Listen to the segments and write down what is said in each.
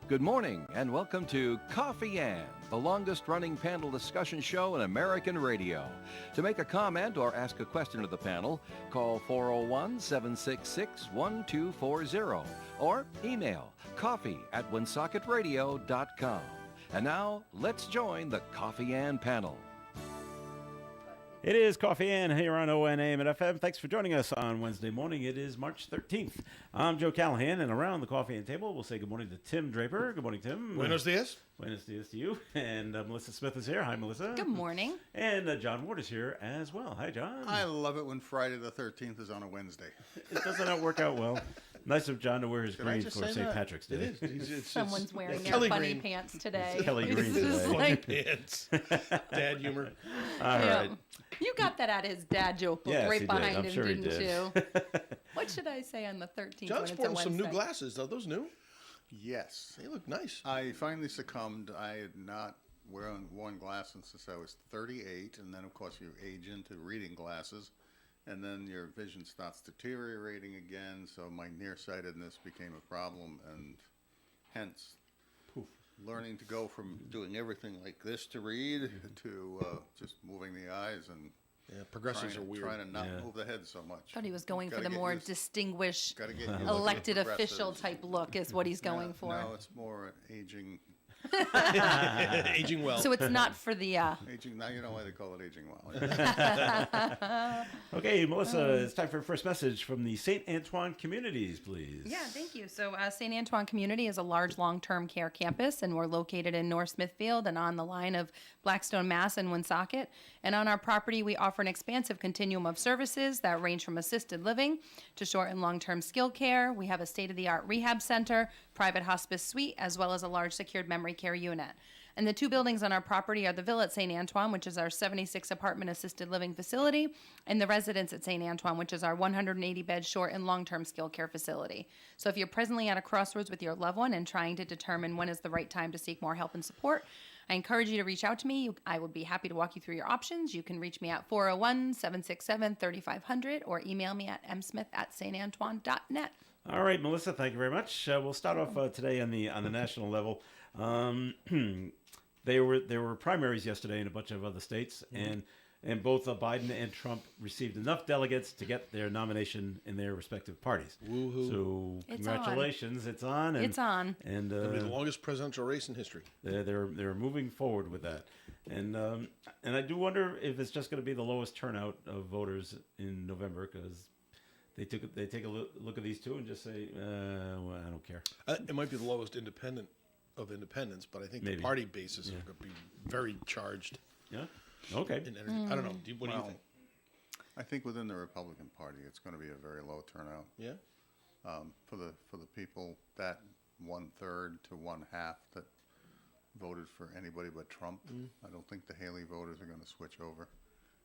Good morning and welcome to Coffee Ann, the longest-running panel discussion show in American radio. To make a comment or ask a question of the panel, call 401-766-1240 or email coffee@woonsocketradio.com. And now, let's join the Coffee Ann panel. It is Coffee Ann here on ONAM and FM. Thanks for joining us on Wednesday morning. It is March 13th. I'm Joe Callahan, and around the Coffee Ann table, we'll say good morning to Tim Draper. Good morning, Tim. Buenos dias. Buenos dias to you. And Melissa Smith is here. Hi, Melissa. Good morning. And John Ward is here as well. Hi, John. I love it when Friday the 13th is on a Wednesday. It doesn't work out well. Nice of John to wear his green for just say St. that? Patrick's Day. It is. Someone's wearing their Kelly funny green. pants today. Kelly green This is today. like- Pants. Dad humor. All right. You got that at his dad joke book Yes, right he did. behind I'm him, sure he didn't did. you? What should I say on the 13th John's when it's a sporting Wednesday? some new glasses. Are those new? Yes. They look nice. I finally succumbed. I had not worn glasses since I was 38, and then, of course, you age into reading glasses, and then your vision starts deteriorating again, so my nearsightedness became a problem, and hence learning to go from doing everything like this to read to just moving the eyes and Yeah, progressives trying, are weird. trying to not Yeah. move the head so much. Thought he was going for Gotta the get more used- distinguished gotta get used to elected progressives. official type look is what he's going for. No, it's more aging. Aging well. So it's not for the Aging, now you know why they call it aging well. Okay, Melissa, it's time for your first message from the St. Antoine Communities, please. Yeah, thank you. So St. Antoine Community is a large long-term care campus, and we're located in North Smithfield and on the line of Blackstone, Mass. and Woonsocket. And on our property, we offer an expansive continuum of services that range from assisted living to short and long-term skilled care. We have a state-of-the-art rehab center, private hospice suite, as well as a large secured memory care unit. And the two buildings on our property are the Villa at St. Antoine, which is our 76-apartment assisted living facility, and the Residence at St. Antoine, which is our 180-bed short and long-term skilled care facility. So if you're presently at a crossroads with your loved one and trying to determine when is the right time to seek more help and support, I encourage you to reach out to me. I would be happy to walk you through your options. You can reach me at 401-767-3500 or email me at msmith@santantoine.net. All right, Melissa, thank you very much. We'll start off today on the national level. There were primaries yesterday in a bunch of other states, and both Biden and Trump received enough delegates to get their nomination in their respective parties. Woohoo. So It's congratulations, it's on. And, It's on. and It'll be the longest presidential race in history. they're moving forward with that, and I do wonder if it's just going to be the lowest turnout of voters in November because they take a look at these two and just say, well, I don't care. It might be the lowest independent of independents, but I think Maybe. the party bases are going to be very charged Yeah. Okay. in energy. I don't know. What do you think? I think within the Republican Party, it's going to be a very low turnout Yeah. for the people, that 1/3 to 1/2 that voted for anybody but Trump. I don't think the Haley voters are going to switch over.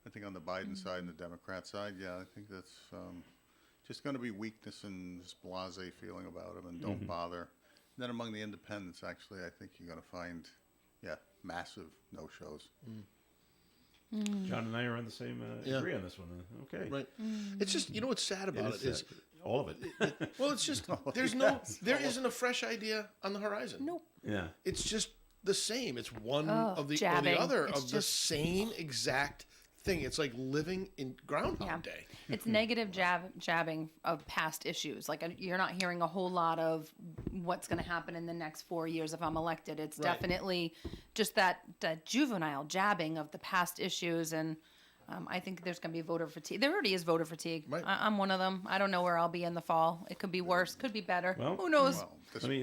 I think on the Biden side and the Democrat side, yeah, I think that's just going to be weakness and this blasé feeling about him and don't bother. Then among the independents, actually, I think you're going to find, massive no-shows. John and I are on the same Yeah. agree on this one. Okay. Right. It's just, what's sad about it is, all of it. well, it's just, there isn't a fresh idea on the horizon. Nope. Yeah. It's just the same. It's one of the or jabbing. the other It's of the just- same exact thing. It's like living in Groundhog Day. It's negative jabbing of past issues. Like you're not hearing a whole lot of what's going to happen in the next 4 years if I'm elected. It's Right. definitely just that juvenile jabbing of the past issues. And I think there's going to be voter fatigue. There already is voter fatigue. Right. I'm one of them. I don't know where I'll be in the fall. It could be worse. Could be better. Well- Who knows? Well, Let me,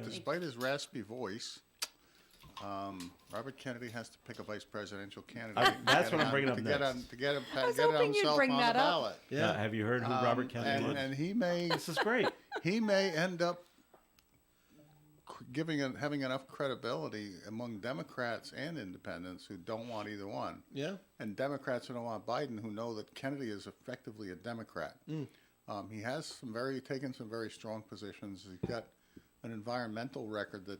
despite his raspy voice, Robert Kennedy has to pick a vice presidential candidate. That's what I'm bringing up to next. get him, was get hoping you'd himself bring on that the up. ballot. Yeah. Have you heard who Robert Kennedy was? And he may This is great. he may end up having enough credibility among Democrats and independents who don't want either one. Yeah. And Democrats who don't want Biden, who know that Kennedy is effectively a Democrat. He has taken some very strong positions. He's got an environmental record that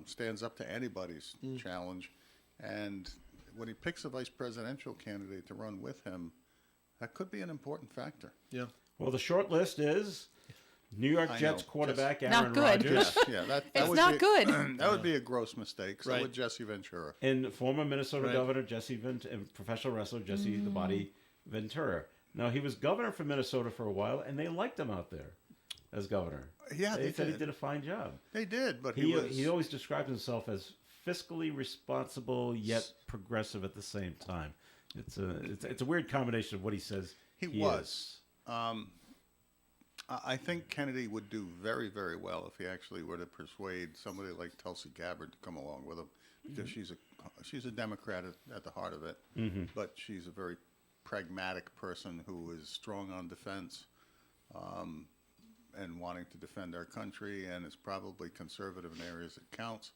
stands up to anybody's challenge. And when he picks a vice presidential candidate to run with him, that could be an important factor. Yeah. Well, the short list is New York I Jets know. quarterback Not Aaron good. Rodgers Yeah, that It's would not be, good. That would be a gross mistake. So Right. would Jesse Ventura. and former Minnesota Right. Governor and professional wrestler Jesse the Body Ventura. Now, he was governor for Minnesota for a while, and they liked him out there as governor. Yeah, they they said did. he did a fine job. They did, but He always described himself as fiscally responsible yet progressive at the same time. It's a weird combination of what he says. He was. I think Kennedy would do very, very well if he actually were to persuade somebody like Tulsi Gabbard to come along with him, because she's a Democrat at the heart of it, but she's a very pragmatic person who is strong on defense and wanting to defend our country, and is probably conservative in areas that counts.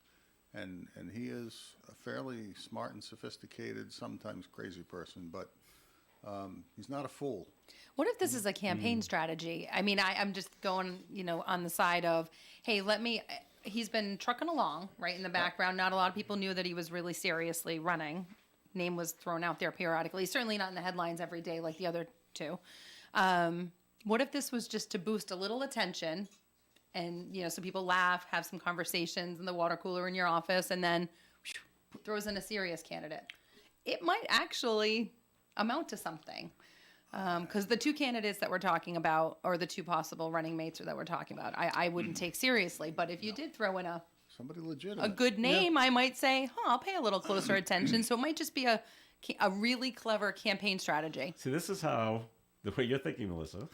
And he is a fairly smart and sophisticated, sometimes crazy person, but he's not a fool. What if this is a campaign strategy? I mean, I'm just going, on the side of, hey, he's been trucking along, right, in the background. Not a lot of people knew that he was really seriously running. Name was thrown out there periodically. Certainly not in the headlines every day like the other two. What if this was just to boost a little attention and, so people laugh, have some conversations in the water cooler in your office, and then throws in a serious candidate? It might actually amount to something. Because the two candidates that we're talking about, or the two possible running mates that we're talking about, I wouldn't take seriously. But if you did throw in Somebody a legitimate. good name, I might say, I'll pay a little closer attention. So it might just be a really clever campaign strategy. See, this is how, the way you're thinking, Melissa,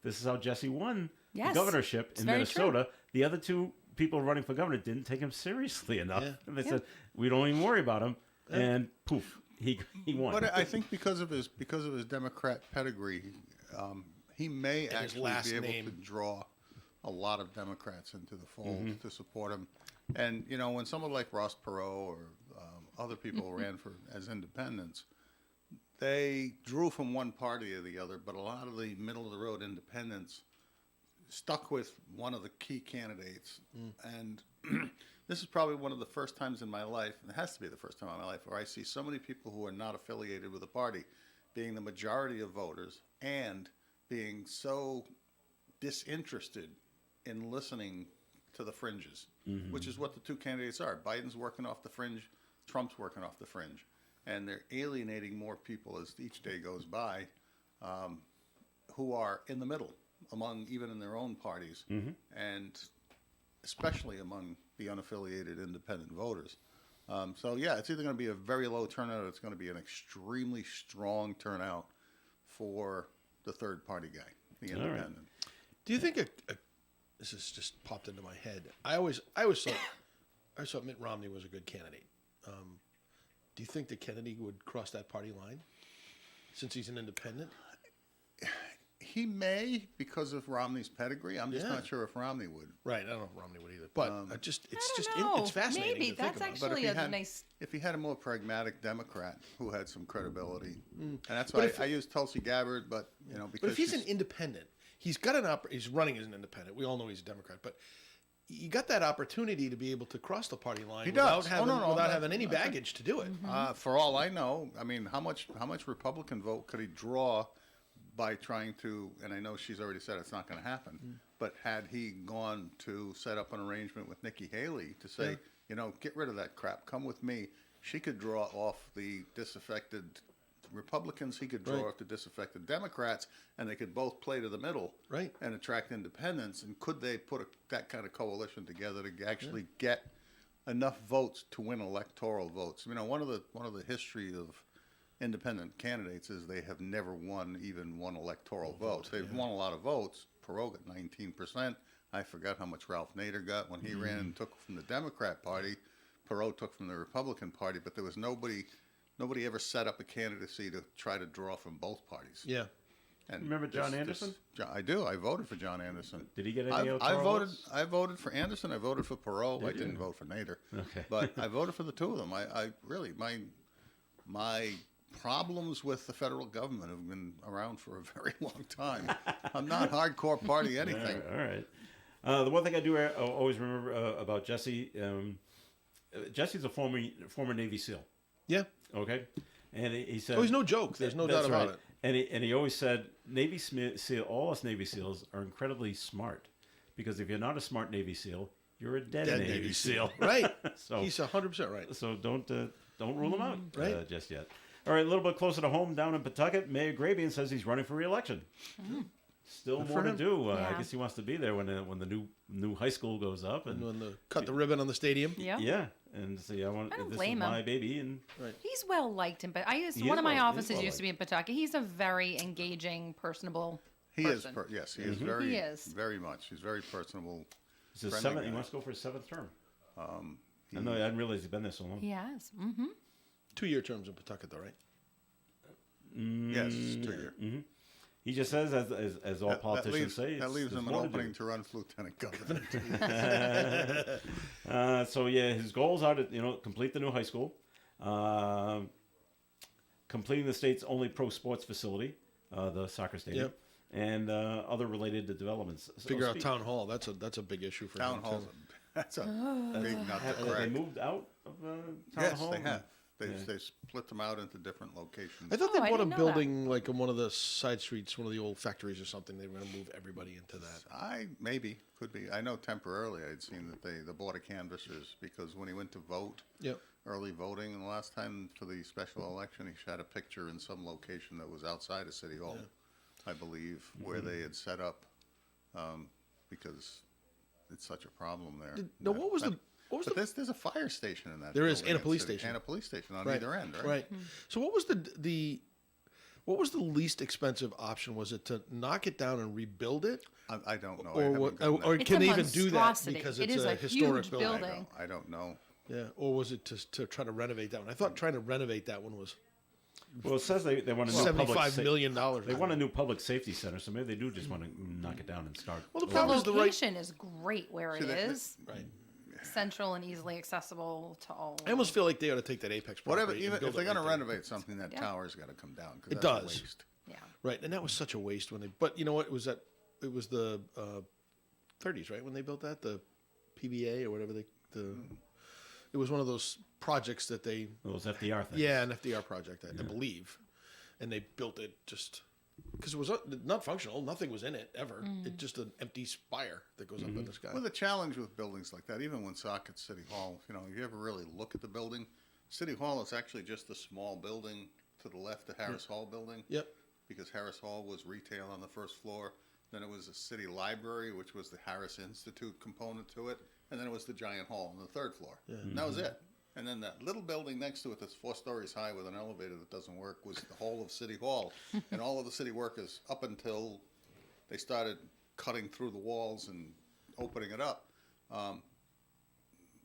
this is how Jesse won Yes, the governorship it's in very Minnesota. The other two people running for governor didn't take him seriously enough. Yeah. And they said, we don't even worry about him. And poof, he won. But I think because of his Democrat pedigree, he may his actually last be able name. to draw a lot of Democrats into the fold to support him. And when someone like Ross Perot or other people ran as independents, they drew from one party or the other. But a lot of the middle of the road independents stuck with one of the key candidates. And this is probably one of the first times in my life, and it has to be the first time in my life, where I see so many people who are not affiliated with a party being the majority of voters and being so disinterested in listening to the fringes, which is what the two candidates are. Biden's working off the fringe, Trump's working off the fringe. And they're alienating more people as each day goes by who are in the middle, even in their own parties, and especially among the unaffiliated independent voters. So, it's either going to be a very low turnout or it's going to be an extremely strong turnout for the third party guy, the independent. Do you think this has just popped into my head? I always thought Mitt Romney was a good candidate. Do you think that Kennedy would cross that party line since he's an independent? He may, because of Romney's pedigree. I'm just Yeah. not sure if Romney would. Right. I don't know if Romney would either. But It's fascinating. Maybe to think that's about. actually a nice. If he had a more pragmatic Democrat who had some credibility, and that's But why if- I use Tulsi Gabbard, but because But if he's she's- an independent, he's got he's running as an independent. We all know he's a Democrat, but you got that opportunity to be able to cross the party line He without does. having any baggage to do it. For all I know, I mean, how much Republican vote could he draw by trying to? And I know she's already said it's not going to happen. But had he gone to set up an arrangement with Nikki Haley to say, get rid of that crap, come with me, she could draw off the disaffected Republicans, he could draw off the disaffected Democrats, and they could both play to the middle, Right. and attract independents. And could they put that kind of coalition together to actually get enough votes to win electoral votes? One of the history of independent candidates is they have never won even one electoral vote. They've won a lot of votes. Perot got 19%. I forgot how much Ralph Nader got when he ran and took from the Democrat Party. Perot took from the Republican Party, but there was nobody ever set up a candidacy to try to draw from both parties. Yeah. And Remember John Anderson? I do. I voted for John Anderson. Did he get any I electoral voted. votes? I voted for Anderson. I voted for Perot. I you? didn't vote for Nader. Okay. But I voted for the two of them. I really my problems with the federal government have been around for a very long time. I'm not hardcore party anything. All right. The one thing I do always remember about Jesse, Jesse's a former Navy SEAL. Yeah. Okay, and he said, Oh, he's no joke. There's no That's doubt about right. it. And he always said, Navy SEAL, all us Navy SEAls are incredibly smart. because if you're not a smart Navy SEAL, you're a dead, Dead Navy SEAL. Right. So He's 100% right. so don't rule him out Right. just yet. All right, a little bit closer to home down in Pawtucket, Mayor Grabian says he's running for re-election. Still Good more for to him. do. I Yeah. guess he wants to be there when the new high school goes up, and And when cut the ribbon on the stadium. Yeah. yeah, and see, I want I don't this blame is him. my baby, and He's well liked, but He one is of my well- he is offices well used to be in Pawtucket. He's a very engaging, personable He person. is, yes, he is very, He is. very much. He's very personable. it's his Friendly seventh. He guy. wants to go for his 7th term. He- I know. I didn't realize he'd been there so long. He has. Mm-hmm. 2-year terms in Pawtucket, though, right? Yes, it's 2 year. He just says, as all politicians say, that leaves there's him an more to opening do. to run for lieutenant governor. So yeah, his goals are to complete the new high school, completing the state's only pro sports facility, the soccer stadium, Yep. and other related developments. So Figure out speak- town hall. That's a big issue for Town him, halls, too. that's a big nut to Have they crack. moved out of town Yes, hall? they have. They Yeah. they split them out into different locations. I thought Oh, they I bought a didn't know building like on one of the side streets, one of the old factories or something. They were going to move everybody into that. Maybe could be. I know temporarily I'd seen that the board of canvassers, because when he went to vote, Yep. early voting, and the last time for the special election, he shot a picture in some location that was outside of City Hall, I believe, where they had set up, because it's such a problem there. Now, what was the But there's a fire station in that. There is, building and a in police City- station. and a police station on right, either end, right? Right. So what was the least expensive option? Was it to knock it down and rebuild it, I don't know. I or haven't what, done that. or It's can a they even do that monstrosity. because It it's is a a historic huge building? building. I don't know. Yeah. Or was it to try to renovate that one? I thought trying to renovate that one was Well, it says they want a new $75 million. They want a new public safety center, so maybe they do just want to knock it down and start. Well, the The problem is the right. location is great where it See, that- is. Right. Central and easily accessible to all. I almost feel like they ought to take that Apex property. Whatever, and even build if they're it going to right there. renovate something, that Yeah. tower's got to come down. 'Cause It that's a does. waste. Yeah. Right, and that was such a waste when they. But you know what? It was the 30s, right? When they built that, the PBA or whatever It was one of those projects that they. Those FDR things. Yeah, an FDR project, I believe, and they built it just because it was not functional. Nothing was in it ever. It's just an empty spire that goes up in the sky. Well, the challenge with buildings like that, even when Socket City Hall, if you ever really look at the building, City Hall is actually just a small building to the left of Harris Hall building. Yep. Because Harris Hall was retail on the first floor. Then it was a city library, which was the Harris Institute component to it. And then it was the giant hall on the 3rd floor. And that was it. And then that little building next to it that's 4 stories high with an elevator that doesn't work was the whole of City Hall. And all of the city workers, up until they started cutting through the walls and opening it up,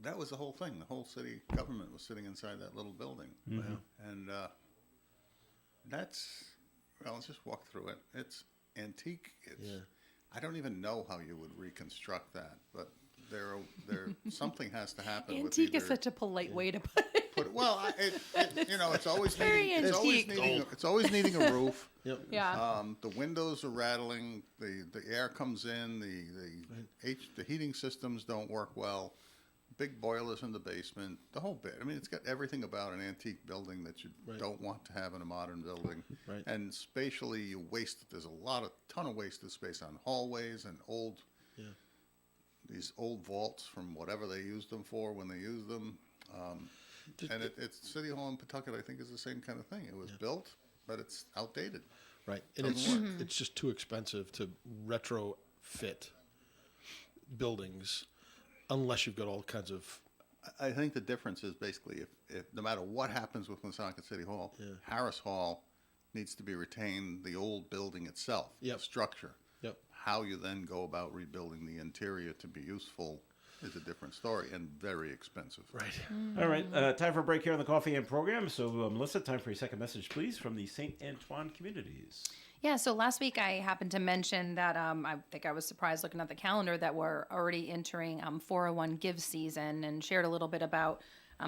that was the whole thing. The whole city government was sitting inside that little building. And let's just walk through it. It's antique. I don't even know how you would reconstruct that, but something has to happen. Antique with is such a polite way to put it. It's always Very needing, antique. it's always needing a roof. Yep. Yeah. The windows are rattling. The air comes in. The heating systems don't work well. Big boilers in the basement. The whole bit. I mean, it's got everything about an antique building that you don't want to have in a modern building. Right. And spatially, you waste. There's a ton of wasted space on hallways and these old vaults from whatever they used them for when they used them. And it's City Hall in Pawtucket, I think, is the same kind of thing. It was built, but it's outdated. Right, and it's just too expensive to retrofit buildings unless you've got all kinds of. I think the difference is basically if no matter what happens with Woonsocket City Hall, Harris Hall needs to be retained, the old building itself, the structure. Yep. How you then go about rebuilding the interior to be useful is a different story and very expensive. Right. All right, time for a break here on the Coffee and program. So, Melissa, time for your second message, please, from the St. Antoine communities. Yeah, so last week I happened to mention that I think I was surprised looking at the calendar that we're already entering 401 give season, and shared a little bit about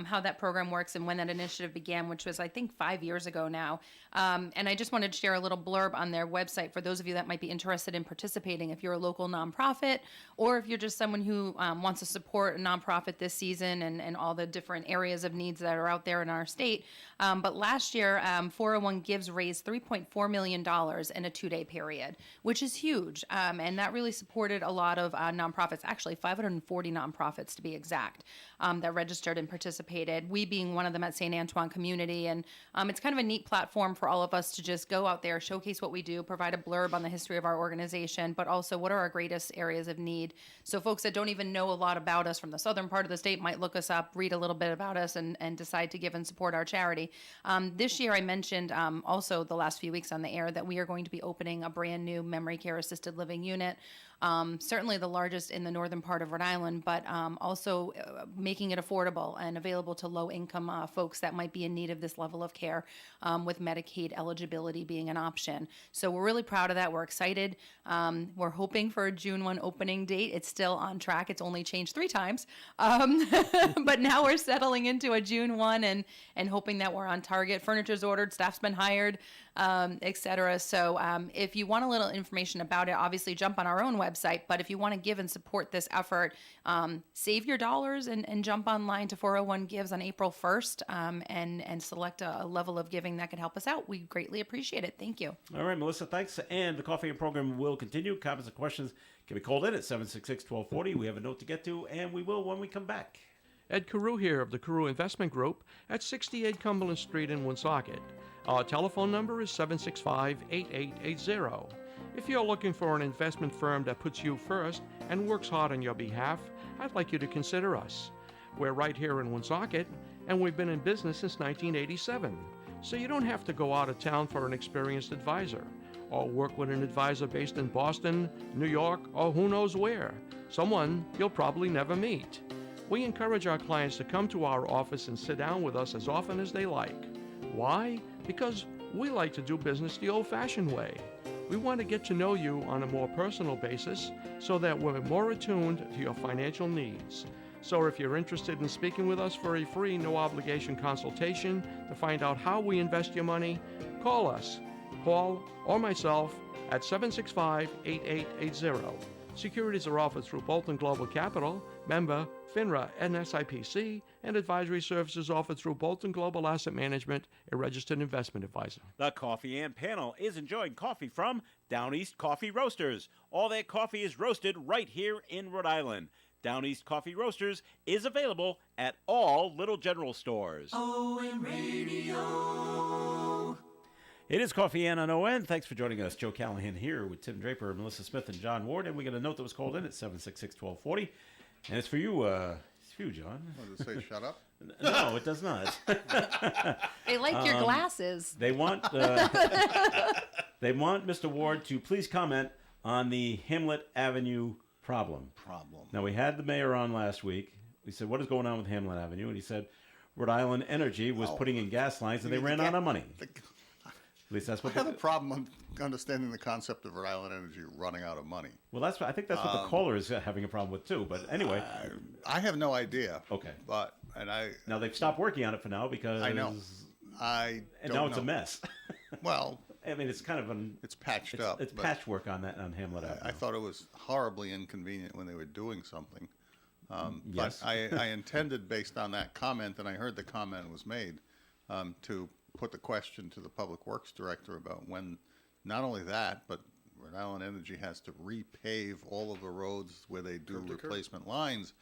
how that program works and when that initiative began, which was, I think, 5 years ago now. And I just wanted to share a little blurb on their website for those of you that might be interested in participating. If you're a local nonprofit, or if you're just someone who wants to support a nonprofit this season and all the different areas of needs that are out there in our state. But last year, 401 Gives raised $3.4 million in a 2-day period, which is huge. And that really supported a lot of nonprofits, actually 540 nonprofits to be exact, that registered and participated, we being one of them at St. Antoine Community. And it's kind of a neat platform for all of us to just go out there, showcase what we do, provide a blurb on the history of our organization, but also what are our greatest areas of need. So folks that don't even know a lot about us from the southern part of the state might look us up, read a little bit about us, and decide to give and support our charity. This year I mentioned also the last few weeks on the air that we are going to be opening a brand new memory care assisted living unit. Certainly the largest in the northern part of Rhode Island, but also making it affordable and available to low-income folks that might be in need of this level of care, with Medicaid eligibility being an option. So we're really proud of that. We're excited. We're hoping for a June 1 opening date. It's still on track. It's only changed 3 times. But now we're settling into a June 1 and hoping that we're on target. Furniture's ordered, staff's been hired, et cetera. So if you want a little information about it, obviously jump on our own website. But if you want to give and support this effort, save your dollars and jump online to 401 Gives on April 1st and select a level of giving that can help us out. We greatly appreciate it. Thank you. All right, Melissa, thanks. And the Coffee and program will continue. Comments and questions can be called in at 766-1240. We have a note to get to, and we will when we come back. Ed Carew here of the Carew Investment Group at 68 Cumberland Street in Woonsocket. Our telephone number is 765-8880. If you're looking for an investment firm that puts you first and works hard on your behalf, I'd like you to consider us. We're right here in Woonsocket, and we've been in business since 1987. So you don't have to go out of town for an experienced advisor, or work with an advisor based in Boston, New York, or who knows where. Someone you'll probably never meet. We encourage our clients to come to our office and sit down with us as often as they like. Why? Because we like to do business the old-fashioned way. We want to get to know you on a more personal basis so that we're more attuned to your financial needs. So if you're interested in speaking with us for a free, no-obligation consultation to find out how we invest your money, call us, Paul or myself, at 765-8880. Securities are offered through Bolton Global Capital, member FINRA and SIPC, and advisory services offered through Bolton Global Asset Management, a registered investment advisor. The Coffee and Panel is enjoying coffee from Down East Coffee Roasters. All their coffee is roasted right here in Rhode Island. Down East Coffee Roasters is available at all Little General stores. ON Radio. It is Coffee and on ON. Thanks for joining us. Joe Callahan here with Tim Draper, Melissa Smith, and John Ward. And we got a note that was called in at 766-1240. And it's for you, John. What does it say, shut up? No, it does not. They like your glasses. They want Mr. Ward to please comment on the Hamlet Avenue problem. Now, we had the mayor on last week. We said, what is going on with Hamlet Avenue? And he said, Rhode Island Energy was putting in gas lines and they ran out of money. At least that's what I have a problem understanding the concept of Rhode Island Energy running out of money. Well, I think that's what the caller is having a problem with too. But anyway, I have no idea. Okay. Now they've stopped working on it for now because I know. And now it's a mess. Well, I mean, it's kind of it's patched up. It's patchwork on Hamlet Avenue. I thought it was horribly inconvenient when they were doing something. Yes. But I intended, based on that comment, and I heard the comment was made, to put the question to the Public Works Director about when, not only that, but Rhode Island Energy has to repave all of the roads where they do replacement lines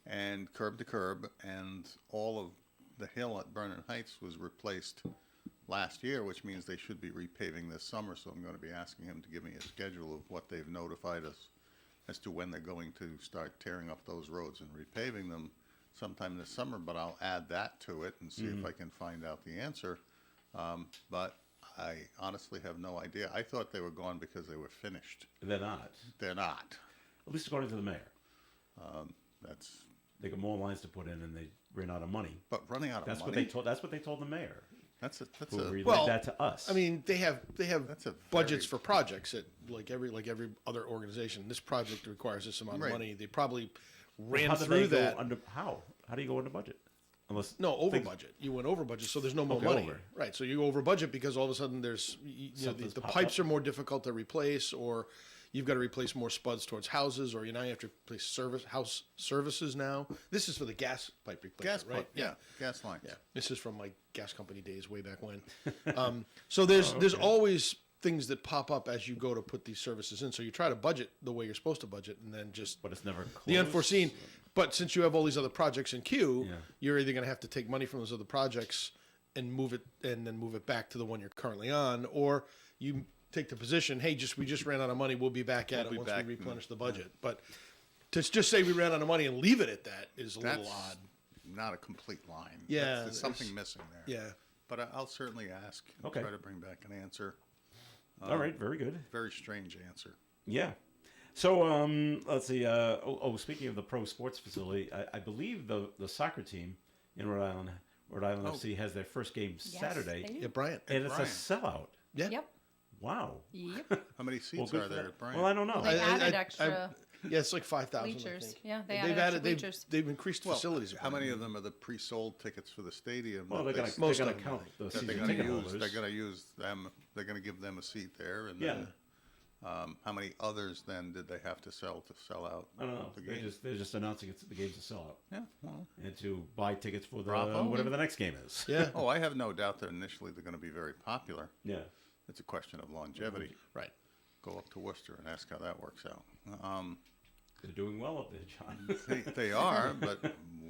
and curb to curb, and all of the hill at Vernon Heights was replaced last year, which means they should be repaving this summer. So I'm going to be asking him to give me a schedule of what they've notified us as to when they're going to start tearing up those roads and repaving them sometime this summer. But I'll add that to it and see if I can find out the answer. But I honestly have no idea. I thought they were gone because they were finished. They're not. They're not. At least according to the mayor. That's. They got more lines to put in, and they ran out of money. But running out of money. That's what they told the mayor. That's Who a relayed that to us. I mean, they have That's a budgets very- for projects at like every other organization. This project requires this amount of Right. money. They probably how ran did through they that. go under? How do you go under budget? unless No, over things- budget. You went over budget, so there's no more Okay, money. over. Right. So you over budget because all of a sudden there's Something's the popped pipes up. are more difficult to replace, or you've got to replace more spuds towards houses, or now you have to replace house services now. This is for the gas pipe replacement, Gas right? pipe, yeah, gas lines. Yeah. This is from my gas company days way back when. So there's always things that pop up as you go to put these services in. So you try to budget the way you're supposed to budget, and then just but it's never close. the unforeseen. But since you have all these other projects in queue, Yeah. you're either going to have to take money from those other projects and move it back to the one you're currently on, or you take the position, hey, we just ran out of money, we'll be back at We'll it be once back, we replenish the budget. But to just say we ran out of money and leave it at that is a little That's odd. not a complete line. Yeah, There's something missing there. Yeah. But I'll certainly ask. And Okay. Try to bring back an answer. All right, very good. Very strange answer. Yeah. So let's see. Speaking of the pro sports facility, I believe the soccer team in Rhode Island FC has their first game Saturday, they do. Yeah, Bryant. and it's Bryant. a sellout. Yeah. Yep. Wow. Yep. How many seats good are for there that. at Bryant? Well, I don't know. They added extra Yeah, it's like 5,000. bleachers. I think. Yeah, they They've added extra bleachers. They've increased Well, facilities. how many of them are the pre-sold tickets for the stadium? Well, that they're they- gonna Most of them, count I think. the that season they're going to ticket use. holders. They're going to use them. They're going to give them a seat there, and Yeah. then how many others then did they have to sell out? I don't know. The They're game? just announcing the game's a sellout, Yeah. Well. and to buy tickets for the Bravo. whatever the next game is. Yeah. Oh, I have no doubt that initially they're going to be very popular. Yeah. It's a question of longevity. Right. Go up to Worcester and ask how that works out. They're doing well up there, John. They are, but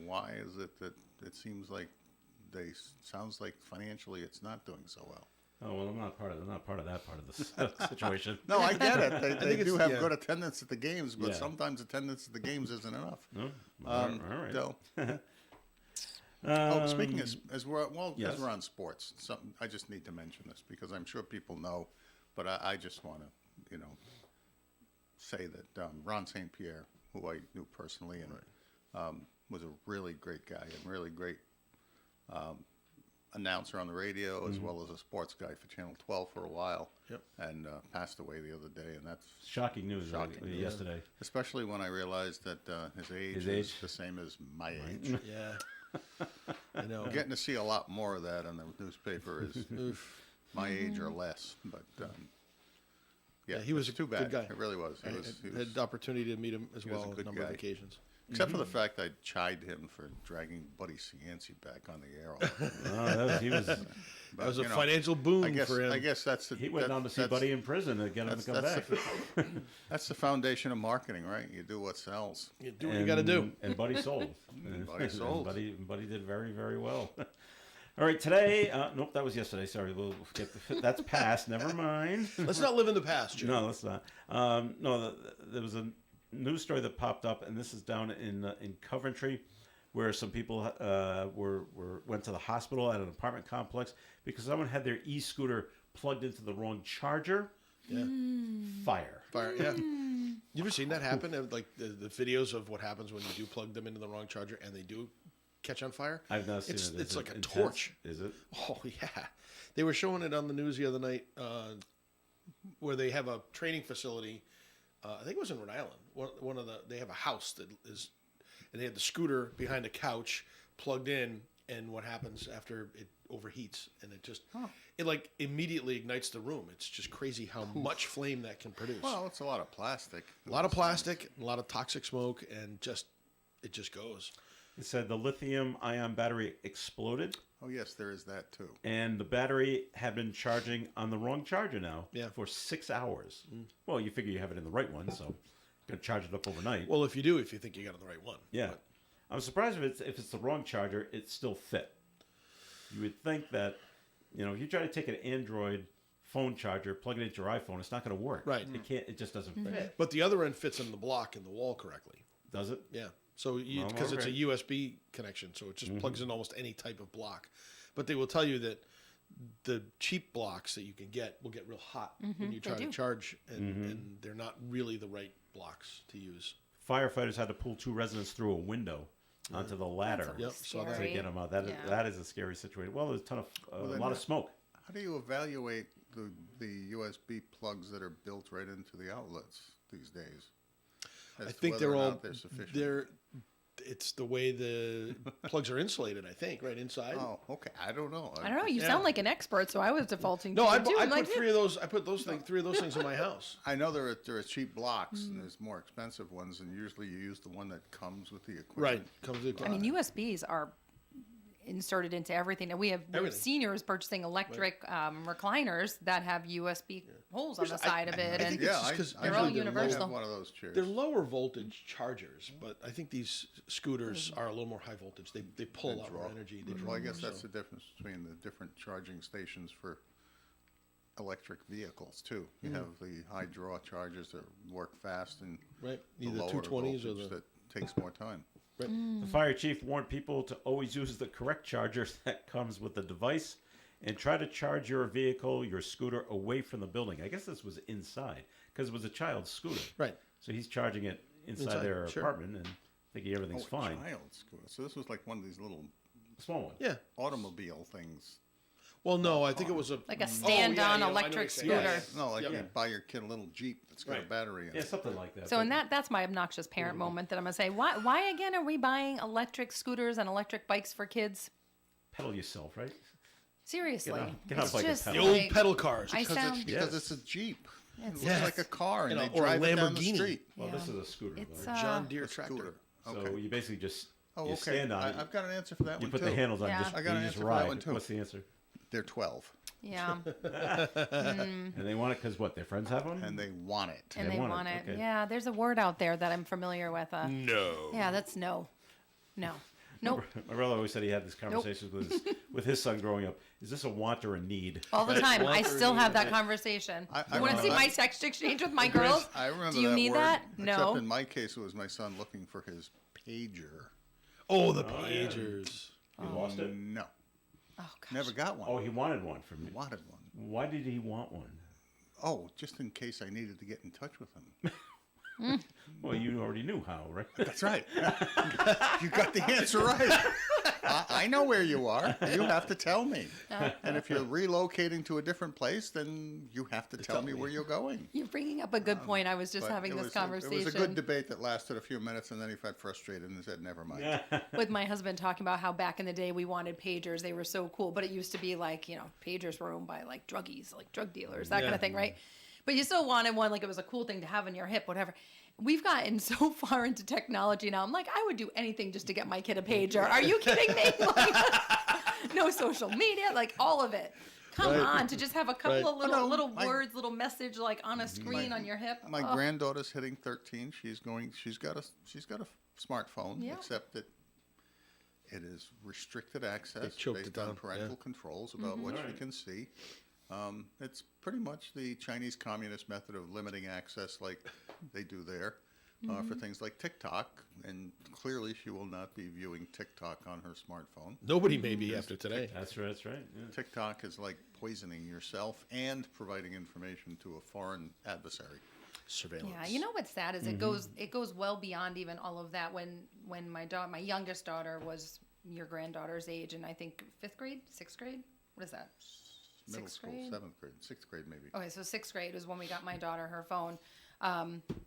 why is it that it seems like sounds like financially it's not doing so well? Oh well, I'm not part of that part of the situation. No, I get it. They think do it's- have yeah. good attendance at the games, but Yeah. sometimes attendance at the games isn't enough. No? All right. So, Um, speaking as we're yes. as we're on sports, I just need to mention this because I'm sure people know, but I just want to say that Ron St. Pierre, who I knew personally and was a really great guy and really great announcer on the radio as well as a sports guy for Channel 12 for a while. Yep. And passed away the other day, and that's Shocking news yesterday. especially when I realized that his age His is age? the same as my age. Yeah. I know. Getting to see a lot more of that in the newspaper is my age or less, but Yeah, he was it's a too good bad. guy. It really was. I He had the opportunity to meet him as he was well a on a good number of guy. occasions. except for the fact I chided him for dragging Buddy Cianci back on the air. All the time. He was. But, That was a you know, financial boon I guess for him. I guess that's the He went down to see that's- Buddy in prison to get him to come back. That's the foundation of marketing, right? You do what sells. You do what you got to do. And Buddy sold. Buddy sold. And Buddy did very, very well. All right, today. Nope, that was yesterday. Sorry, we'll get that's past. Never mind. Let's not live in the past, Jim. No, let's not. There was a news story that popped up, and this is down in Coventry, where some people went to the hospital at an apartment complex because someone had their e-scooter plugged into the wrong charger. Yeah. Fire. Fire, yeah. You ever seen that happen? Like the videos of what happens when you do plug them into the wrong charger and they do catch on fire? I've not seen It's- it. it's Is like it a intense? torch. Is it? Oh yeah, they were showing it on the news the other night, where they have a training facility. I think it was in Rhode Island. They have a house that is, and they have the scooter behind a couch plugged in. And what happens after it overheats and it just, it like immediately ignites the room. It's just crazy how much flame that can produce. Well, it's a lot of plastic. A lot of plastic, a lot of toxic smoke, and it just goes. It said the lithium-ion battery exploded, Oh yes, there is that too. and the battery had been charging on the wrong charger now Yeah. for 6 hours. Well, you figure you have it in the right one, so gonna charge it up overnight. Well, if you think you got on the right one. Yeah, But I'm surprised if it's the wrong charger, it still fit. You would think that, if you try to take an Android phone charger, plug it into your iPhone, it's not going to work. Right. It can't. It just doesn't fit. But the other end fits in the block in the wall correctly. Does it? Yeah. So Well, because it's a okay. USB connection, so it just plugs in almost any type of block. But they will tell you that the cheap blocks that you can get will get real hot when you try to do. charge, and they're not really the right blocks to use. Firefighters had to pull 2 residents through a window onto the ladder Yep, saw that. to Scary. get them out. Yeah. That is a scary situation. Well, there's a ton of a then lot of smoke. How do you evaluate the USB plugs that are built right into the outlets these days? As I to think whether they're or all not they're sufficient. It's the way the plugs are insulated, I think, right inside. Oh, okay. I don't know. I don't know. You Yeah. sound like an expert, so I was defaulting to No, I, you too. I I'm put like, three of those. I put three of those things in my house. I know there are cheap blocks Mm. and there's more expensive ones, and usually you use the one that comes with the equipment. Right, comes with. I mean, USBs are inserted into everything. And we have Everything. seniors purchasing electric recliners that have USB holes on the side of it, I and think Yeah, it's just 'cause they're usually all universal. I have one of those chairs. They're lower voltage chargers, but I think these scooters are a little more high voltage. They pull a lot more energy. They Well, I guess draw, that's the difference between the different charging stations for electric vehicles too. You have the high draw chargers that work fast, and right. the Either lower 220s or voltage the that takes more time. Mm. The fire chief warned people to always use the correct charger that comes with the device and try to charge your vehicle, your scooter, away from the building. I guess this was inside because it was a child's scooter. right. So he's charging it inside Inside, their sure. apartment and thinking everything's Oh, fine. child scooter. So this was like one of these little Small one. Yeah. automobile things. Well, no, I think it was a like a Oh, stand-on yeah, I know what electric you're saying. scooter. Yeah, No, like Yep. you buy your kid a little Jeep that's got a Right. battery in Yeah, it. something like that. So, But and that's my obnoxious parent moment that I'm gonna say. Why again are we buying electric scooters and electric bikes for kids? pedal yourself, right? Seriously, get on it's bike and just pedal. The old like, pedal cars. I Because sound. because Yes. it's a Jeep. It looks Yes. like a car, and And they or a drive it down the Lamborghini. street. Well, this Yeah. is a scooter. It's though. John Deere A tractor. scooter. So Okay. you basically just Oh, you okay. stand on it. I've got an answer for that You one put too. the handles on. Yeah. Just, I got you an just answer for that ride. one, too. What's the answer? They're 12, Yeah, And they want it because what? Their friends have one. and they want it. and They they want it, want it. okay. Yeah, there's a word out there that I'm familiar with. No. Yeah, that's no. Nope. My brother always said he had these conversations with his son growing up. Is this a want or a need? All the time. I Want or still need have that it. conversation. I you want to remember see my that. text exchange with my girls? I remember Do you that need word, that? Except No. in my case, it was my son looking for his pager. Oh, the Oh, yeah. pagers. You lost it. No, Oh gosh. never got one. Oh, he wanted one from me. Wanted one. Why did he want one? Oh, just in case I needed to get in touch with him. Well, you already knew how, right? That's right. You got the answer right. I know where you are. You have to tell me. And if you're relocating to a different place, then you have to tell me where you're going. You're bringing up a good point. I was just But having it this was conversation It was a good debate that lasted a few minutes, and then he got frustrated and said, "Never mind." with my husband talking about how back in the day we wanted pagers. They were so cool, but it used to be like, pagers were owned by like druggies, like drug dealers, that kind Yeah. of thing, right? But you still wanted one, like it was a cool thing to have in your hip, whatever. We've gotten so far into technology now. I'm like, I would do anything just to get my kid a pager. Are you kidding me? Like, no social media, like all of it. Come Right. on, to just have a couple Right. of little No, little my- words, little message like on a screen on your hip. My Oh, granddaughter's hitting 13. She's got a smartphone, Yeah. except that it is restricted access choked based it down, on parental yeah. controls about what she Right. can see. It's pretty much the Chinese Communist method of limiting access, like they do there, for things like TikTok. And clearly, she will not be viewing TikTok on her smartphone. Nobody may be after today. That's right. That's right. Yeah. TikTok is like poisoning yourself and providing information to a foreign adversary. Surveillance. Yeah, you know what's sad is it goes well beyond even all of that. When my youngest daughter was your granddaughter's age, and I think 5th grade, 6th grade, what is that? Middle 6th school, grade? 7th grade, 6th grade maybe. Okay, so 6th grade was when we got my daughter her phone,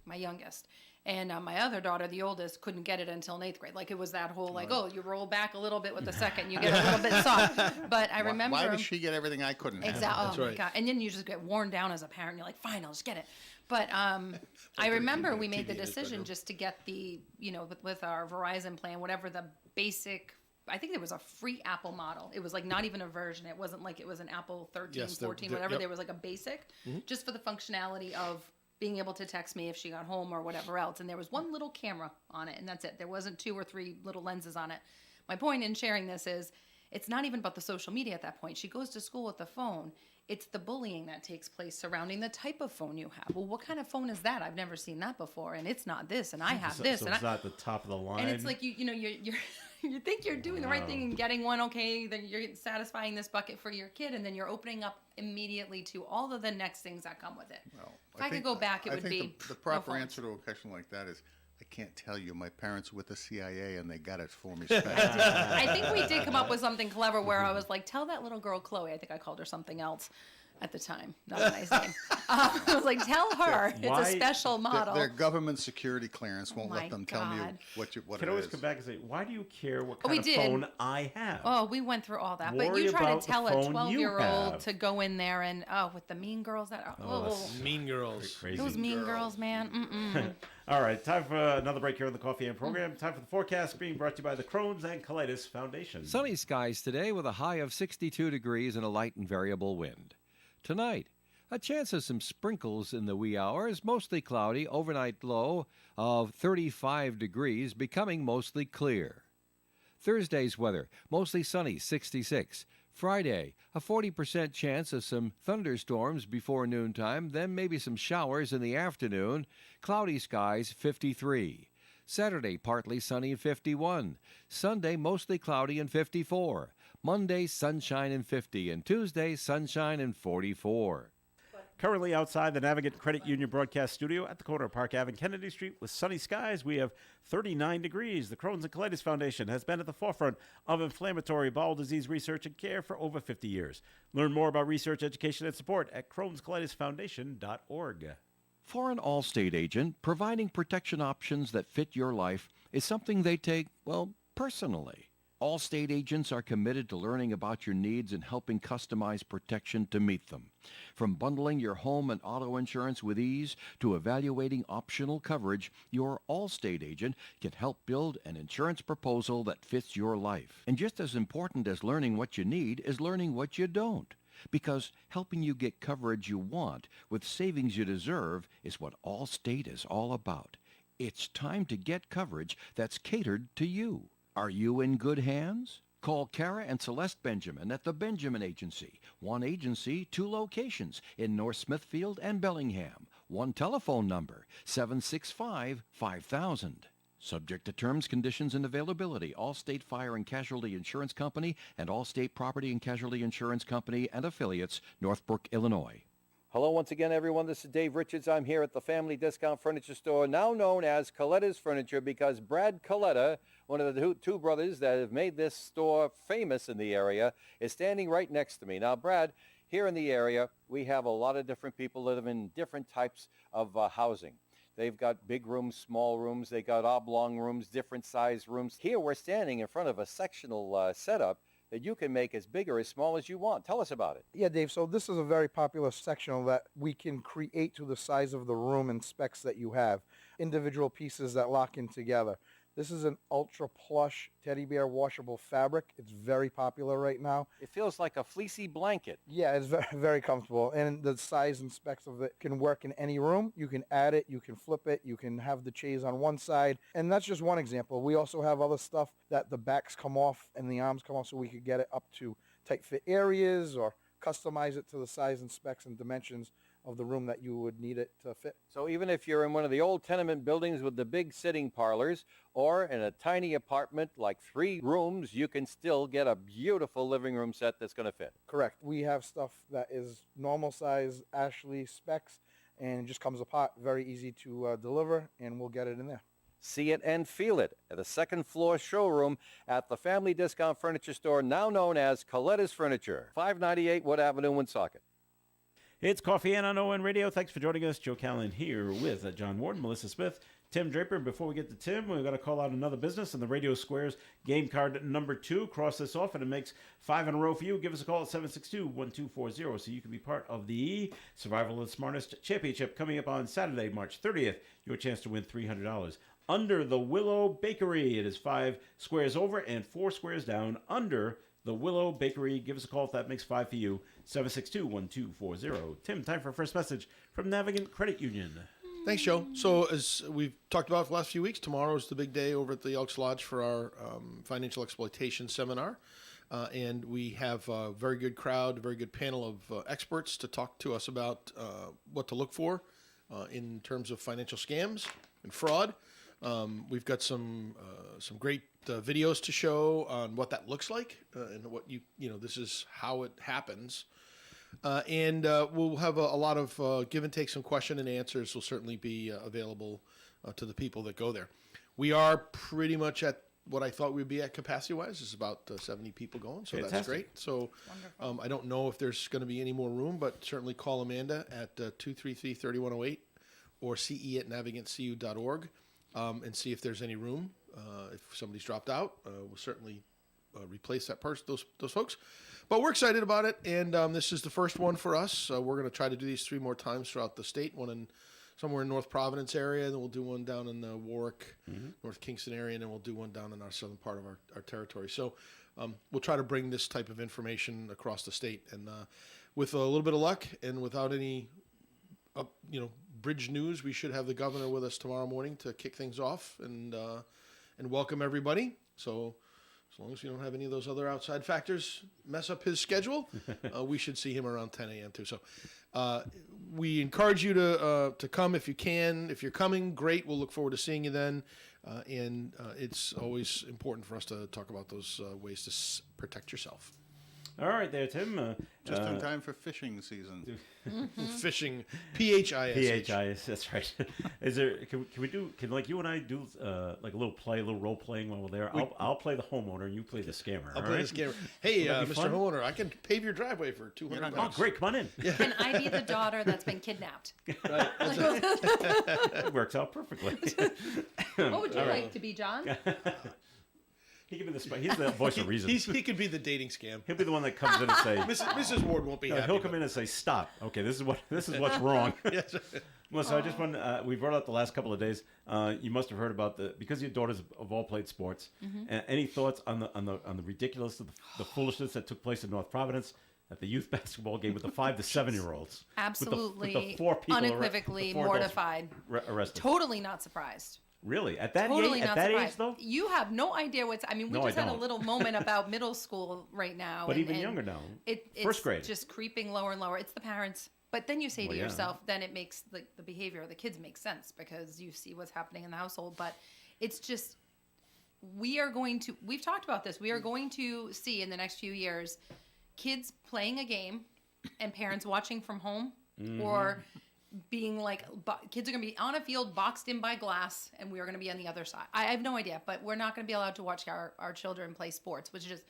my youngest. And my other daughter, the oldest, couldn't get it until 8th grade. Like it was that whole like, oh, you roll back a little bit with the second, you get a little bit soft. But I remember Why did she get everything I couldn't have? exactly. Oh my right. god! And then you just get worn down as a parent. You're like, fine, I'll just get it. But I remember we made the TV in his decision bedroom. just to get the with our Verizon plan, whatever the basic. I think there was a free Apple model. It was like not even a version. It wasn't like it was an Apple 13, Yes, 14, they're- whatever. yep. There was like a basic, just for the functionality of being able to text me if she got home or whatever else. And there was one little camera on it, and that's it. There wasn't 2 or 3 little lenses on it. My point in sharing this is it's not even about the social media at that point. She goes to school with the phone. It's the bullying that takes place surrounding the type of phone you have. Well, what kind of phone is that? I've never seen that before, and it's not this, and I have So, this, so and it's not the top of the line. and it's like you're you think you're doing the right thing and getting one, okay, then you're satisfying this bucket for your kid, and then you're opening up immediately to all of the next things that come with it. Well, If I could go back, it I would think be the no proper phones. answer to a question like that is, I can't tell you. My parents were with the CIA, and they got it for me. special. I think we did come up with something clever where I was like, tell that little girl Chloe, I think I called her something else, at the time. Not a nice name. I was like, tell her it's Why- a special model. Their government security clearance won't Oh my let them tell me God. what You it can always is. come back and say, why do you care what we kind of did. phone I have? Oh, we went through all that. But Worry you try about to the tell a phone you 12-year-old have. to go in there and, with the mean girls that Mean Girls. Crazy. those mean girls, man. Mm-mm. All right, time for another break here on the Coffee and program. Time for the forecast being brought to you by the Crohn's and Colitis Foundation. Sunny skies today with a high of 62 degrees and a light and variable wind. Tonight, a chance of some sprinkles in the wee hours, mostly cloudy, overnight low of 35 degrees, becoming mostly clear. Thursday's weather, mostly sunny, 66. Friday, a 40% chance of some thunderstorms before noontime, then maybe some showers in the afternoon. Cloudy skies, 53. Saturday, partly sunny, 51. Sunday, mostly cloudy and 54. Monday, sunshine and 50. And Tuesday, sunshine and 44. Currently outside the Navigant Credit Union broadcast studio at the corner of Park Ave and Kennedy Street with sunny skies, we have 39 degrees. The Crohn's and Colitis Foundation has been at the forefront of inflammatory bowel disease research and care for over 50 years. Learn more about research, education, and support at Crohn'sColitisFoundation.org. For an Allstate agent, providing protection options that fit your life is something they take, well, personally. Allstate agents are committed to learning about your needs and helping customize protection to meet them. From bundling your home and auto insurance with ease to evaluating optional coverage, your Allstate agent can help build an insurance proposal that fits your life. And just as important as learning what you need is learning what you don't. Because helping you get coverage you want with savings you deserve is what Allstate is all about. It's time to get coverage that's catered to you. Are you in good hands? Call Kara and Celeste Benjamin at the Benjamin Agency. One agency, two locations in North Smithfield and Bellingham. One telephone number, 765-5000. Subject to terms, conditions, and availability. Allstate Fire and Casualty Insurance Company and Allstate Property and Casualty Insurance Company and affiliates, Northbrook, Illinois. Hello once again, everyone. This is Dave Richards. I'm here at the Family Discount Furniture Store, now known as Coletta's Furniture, because Brad Coletta, one of the two brothers that have made this store famous in the area, is standing right next to me. Now, Brad, here in the area, we have a lot of different people that live in different types of housing. They've got big rooms, small rooms. They got oblong rooms, different size rooms. Here we're standing in front of a sectional setup that you can make as big or as small as you want. Tell us about it. Yeah, Dave. So this is a very popular sectional that we can create to the size of the room and specs that you have. Individual pieces that lock in together. This is an ultra plush teddy bear washable fabric. It's very popular right now. It feels like a fleecy blanket. Yeah, it's very, very comfortable. And the size and specs of it can work in any room. You can add it, you can flip it, you can have the chaise on one side. And that's just one example. We also have other stuff that the backs come off and the arms come off so we could get it up to tight fit areas or customize it to the size and specs and dimensions of the room that you would need it to fit. So even if you're in one of the old tenement buildings with the big sitting parlors or in a tiny apartment like 3 rooms, you can still get a beautiful living room set that's going to fit. Correct. We have stuff that is normal size Ashley specs and it just comes apart. Very easy to deliver, and we'll get it in there. See it and feel it at the second floor showroom at the Family Discount Furniture Store, now known as Coletta's Furniture, 598 Wood Avenue, Woonsocket. It's Coffee and on ON Radio. Thanks for joining us. Joe Callan here with John Warden, Melissa Smith, Tim Draper. Before we get to Tim, we've got to call out another business on the Radio Squares game card number 2. Cross this off and it makes 5 in a row for you. Give us a call at 762-1240 so you can be part of the Survival of the Smartest Championship coming up on Saturday, March 30th. Your chance to win $300. Under the Willow Bakery. It is 5 squares over and 4 squares down under the Willow Bakery. Give us a call if that makes 5 for you. 762-1240. Tim, time for our first message from Navigant Credit Union. Thanks, Joe. So as we've talked about for the last few weeks, tomorrow is the big day over at the Elks Lodge for our financial exploitation seminar. And we have a very good crowd, a very good panel of experts to talk to us about what to look for in terms of financial scams and fraud. We've got some great videos to show on what that looks like and what this is how it happens. And we'll have a lot of give and take. Some question and answers will certainly be available to the people that go there. We are pretty much at what I thought we'd be at capacity wise. There's about 70 people going, so that's Fantastic. great. So I don't know if there's going to be any more room, but certainly call Amanda at 233-3108 or ce@navigantcu.org and see if there's any room. If somebody's dropped out, we'll certainly replace that person, those folks. But we're excited about it, and this is the first one for us. We're going to try to do these 3 more times throughout the state. One in somewhere in North Providence area, and then we'll do one down in the Warwick, North Kingston area, and then we'll do one down in our southern part of our territory. So we'll try to bring this type of information across the state, and with a little bit of luck and without any, bridge news, we should have the governor with us tomorrow morning to kick things off and welcome everybody. So as long as we don't have any of those other outside factors mess up his schedule, we should see him around 10 a.m. too. So we encourage you to come if you can. If you're coming, great. We'll look forward to seeing you then. And it's always important for us to talk about those ways to protect yourself. All right, there, Tim. Just in time for fishing season. Fishing, PHIS. PHIS, that's right. Is there? Can like you and I do like a little role playing while we're there? I'll play the homeowner and you play the scammer. I'll all play right? the scammer. Hey, That'd be Mr. fun. Homeowner, I can pave your driveway for $200. Oh, great! Come on in. Can I be the daughter that's been kidnapped? It works out perfectly. What would you like to be, John? He can be the he's the voice of reason. He could be the dating scam. He'll be the one that comes in and say, Mrs. Ward won't be happy. he'll come in and say, "Stop! Okay, this is what's wrong." Yes. Melissa, I just want we brought out the last couple of days. You must have heard about because your daughters have all played sports. Any thoughts on the ridiculous, the foolishness that took place in North Providence at the youth basketball game with the 5 to 7-year-olds? Absolutely, with the 4 people unequivocally the 4 adults mortified. Arrested. Totally not surprised. Really? At that Totally age? not At that surprised. age, though? You have no idea what's. I mean, we No, just I had a don't. little moment about middle school right now. But even and younger now. It's First grade. just creeping lower and lower. It's the parents. But then you say Well, to yeah. yourself, then it makes the behavior of the kids make sense because you see what's happening in the household. But it's just, we've talked about this. We are going to see in the next few years kids playing a game and parents watching from home or being like, kids are going to be on a field boxed in by glass and we are going to be on the other side. I have no idea, but we're not going to be allowed to watch our children play sports, which is just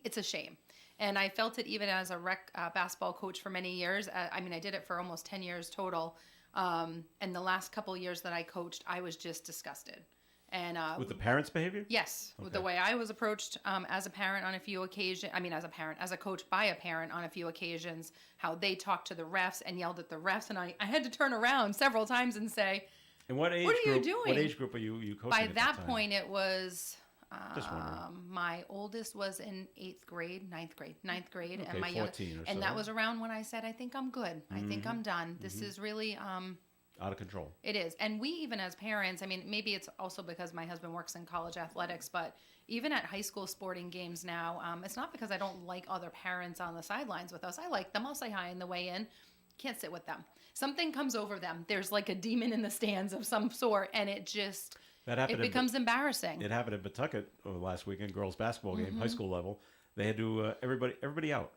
it's a shame. And I felt it even as a rec basketball coach for many years. I mean, I did it for almost 10 years total. And the last couple of years that I coached, I was just disgusted. And With the parents' behavior? yes, with the Okay. way I was approached as a parent on a few occasions. I mean, as a coach by a parent on a few occasions, how they talked to the refs and yelled at the refs. And I had to turn around several times and say, And what age What are you group? What doing? age group are you coaching? by at that time? point, it was Just wondering. my oldest was in ninth grade, Okay, and my young, 14 or and so. that was around when I said, I think I'm good. I think I'm done. This is really, Out of control. it is. And we, even as parents, I mean, maybe it's also because my husband works in college athletics, but even at high school sporting games now, it's not because I don't like other parents on the sidelines with us. I like them. I'll say hi on the way in. Can't sit with them. Something comes over them. There's like a demon in the stands of some sort, and it just, That it happened. becomes embarrassing. It happened in Pawtucket last weekend, girls basketball game, Mm-hmm. high school level. They had to everybody out,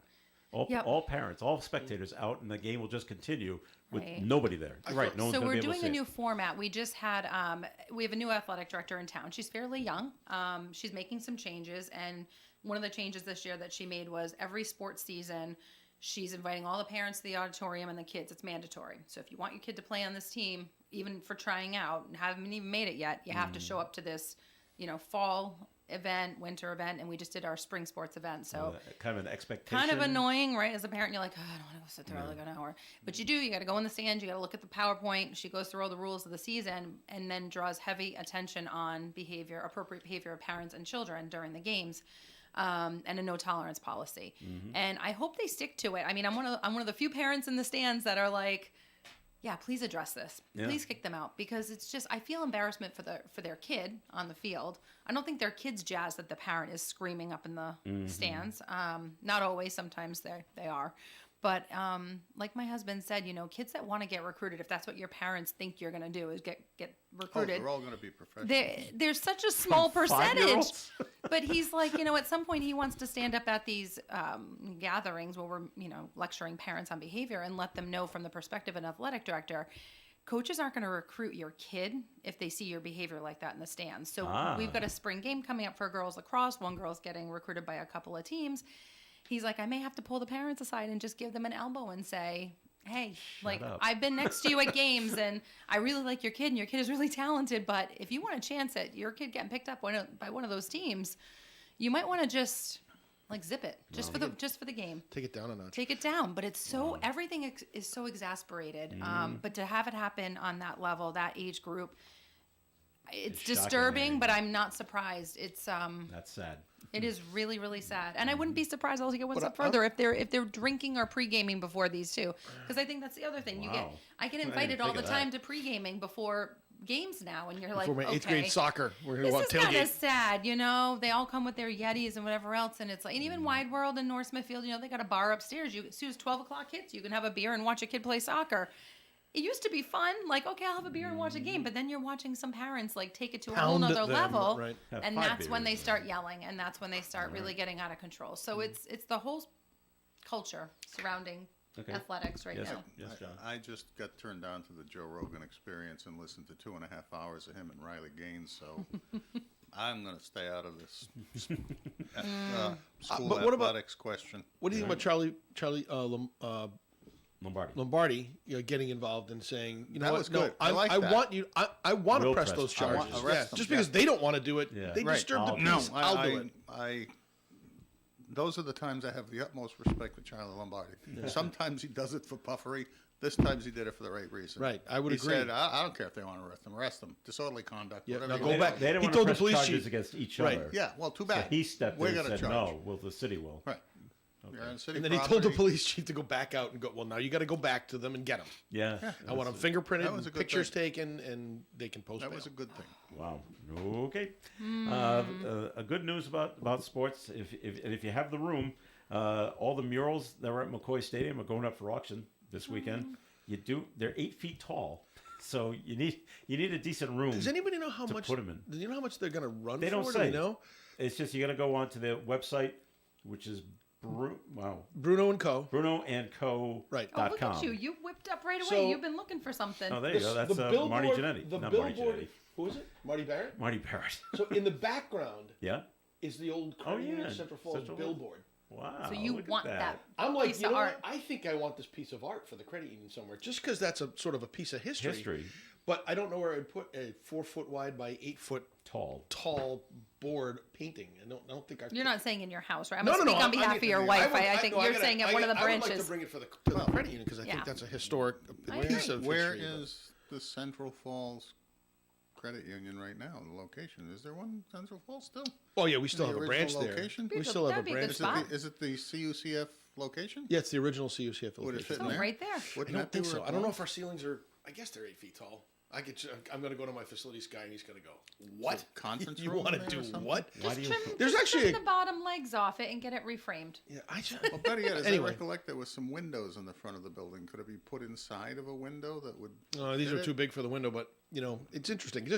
Yep. all parents, all spectators out, and the game will just continue with Right. nobody there. Right? No one's So going to we're be able doing to a see new it. format. We just had we have a new athletic director in town. She's fairly young. She's making some changes, and one of the changes this year that she made was every sports season, she's inviting all the parents to the auditorium and the kids. It's mandatory. So if you want your kid to play on this team, even for trying out, and haven't even made it yet, you have to show up to this, fall event, winter event, and we just did our spring sports event. So Kind of an expectation. kind of annoying, right? As a parent, you're like, oh, I don't want to go sit there like an hour. But you do. You got to go in the stands. You got to look at the PowerPoint. She goes through all the rules of the season and then draws heavy attention on appropriate behavior of parents and children during the games, and a no tolerance policy. And I hope they stick to it. I mean, I'm one of the few parents in the stands that are like, yeah, please address this. Yeah. Please kick them out, because it's just, I feel embarrassment for their kid on the field. I don't think their kid's jazzed that the parent is screaming up in the stands. Not always. Sometimes they are. But like my husband said, kids that want to get recruited, if that's what your parents think you're going to do is get Oh, recruited. they're all going to be professionals. There's such a small percentage. 5-year-olds? But he's like, at some point he wants to stand up at these gatherings where we're, lecturing parents on behavior and let them know from the perspective of an athletic director, coaches aren't going to recruit your kid if they see your behavior like that in the stands. So we've got a spring game coming up for girls lacrosse. One girl's getting recruited by a couple of teams. He's like, I may have to pull the parents aside and just give them an elbow and say, hey, like, up. I've been next to you at games and I really like your kid and your kid is really talented, but if you want a chance at your kid getting picked up by one of those teams, you might want to just like zip it just for the game. Take it down a notch. Take it down. But it's so everything is so exasperated. But to have it happen on that level, that age group, it's shocking, disturbing. man. But I'm not surprised. It's That's sad. it is really really sad, and I wouldn't be surprised. I'll take it one step further if they're drinking or pre-gaming before these too, because I think that's the other thing. Wow. I get I didn't invited all think the of that. time to pre-gaming before games now, and you're like, For my eighth okay. grade soccer, we're going This to want is kind of tailgate. sad, you know. They all come with their Yetis and whatever else, and it's like, and even Wide World and North Smithfield, you know, they got a bar upstairs. You, as soon as 12 o'clock hits, you can have a beer and watch a kid play soccer. It used to be fun, like, okay, I'll have a beer and watch a game, but then you're watching some parents like take it to a whole Pound nother them, level, right. Have and 5 that's when they beers. start yelling, and that's when they start really getting out of control. So it's the whole culture surrounding Okay. athletics right Yes, now. yes, John. I just got turned on to the Joe Rogan Experience and listened to 2.5 hours of him and Riley Gaines, so I'm going to stay out of this school but what about- athletics question. What do you think about Lombardi. Lombardi, getting involved and saying, you know That what, was no, good. I like I that. want you. I want to Will press press those charges. charges. Arrest them, Just yeah. because they don't want to do it, Yeah. they Right. disturb the I'll- peace. I'll do it. Those are the times I have the utmost respect for Charlie Lombardi. Sometimes he does it for puffery. This times he did it for the right reason. Right, I would he agree. said, I don't care if they want to arrest them. Disorderly conduct, Yeah, whatever. now you go want." back. They didn't He want told to the press police charges chief- against each Right. other. Yeah, well, too So bad. he stepped We're in and gonna said, charge. no, well, the city will. Right. You're on city And then he told the property. police chief to go back out and go, well, now you got to go back to them and get them. Yeah. I want them That fingerprinted, was a and good pictures thing. taken, and they can post That bail. was a good thing. Wow. Okay. A good news about sports. If you have the room, all the murals that were at McCoy Stadium are going up for auction this weekend. They're 8 feet tall, so you need a decent room. Does anybody know how to much? put 'em in. Do you know how much they're going to run They for? don't Do say. you know? It's just you got to go onto their website, which is Bruno and Co. BrunoandCo.com. Right. Oh, look at you! You whipped up right away. So- You've been looking for something. Oh, there you go. That's Marty Jannetty. The Not billboard. Marty Jannetty. Who is it? Marty Barrett. Marty Barrett. So in the background Yeah. is the old Oh, Credit Union yeah. Central Falls Central- billboard. Wow. So you look at want that I'm like, piece you of know art. what? I think I want this piece of art for the credit union somewhere, just because that's a sort of a piece of history. History. But I don't know where I'd put a 4 foot wide by 8 foot Tall. tall board painting. I don't think I. You're not saying in your house, right? I'm No, gonna no, speak no. on behalf of your wife. I think no, you're gotta- saying at one of the I would like branches. to bring it to the credit union because I Yeah. think that's a historic I piece agree. of Where history. is the Central Falls Credit Union right now? The location, is there one in Central Falls still? Oh yeah, we still The have a branch branch there. location? We That'd still have a be a good branch. Is there. spot. is it the CUCF location? Yeah, it's the original CUCF Would it location. fit in Oh, there? right there. I Wouldn't don't that be think so. where it I don't know if belongs? our ceilings are. I guess they're 8 feet tall. I'm going to go to my facilities guy and he's going to go, what? Conference You room want in to there or do something? what? Why do you? There's Just actually trim a- the bottom legs off it and get it reframed. Yeah, I just. Well, better yet, as Anyway. I recollect, there was some windows in the front of the building. Could it be put inside of a window that would? These fit are it? too big for the window, but it's interesting.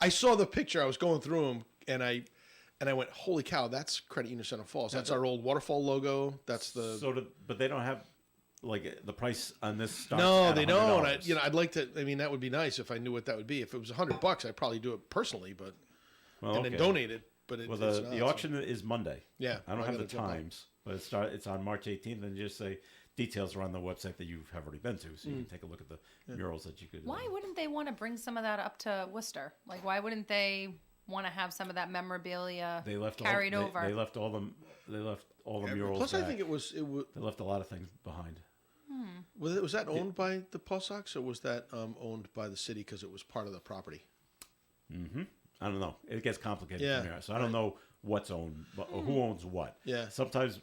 I saw the picture. I was going through them, and I went, "Holy cow! That's Credit Union Center Falls. That's our old waterfall logo. That's the." But they don't have like the price on this. Starts No, at they don't. $100. I'd like to. I mean, that would be nice if I knew what that would be. If it was $100, I'd probably do it personally, but Well, and okay. then donate it. But Well, it's the not, auction is Monday. Yeah, I don't I have the gotta jump on. times, but it's on March 18th, and just say details are on the website that you have already been to, so you can take a look at the murals that you could. Why wouldn't they want to bring some of that up to Worcester? Like, why wouldn't they want to have some of that memorabilia they left carried all, over? They left all the murals. Plus, I back. think it was. They left a lot of things behind. Was that owned by the Paul Sox, or was that owned by the city because it was part of the property? I don't know. It gets complicated Yeah, from here, so I don't know what's owned, or who owns what. Yeah. Sometimes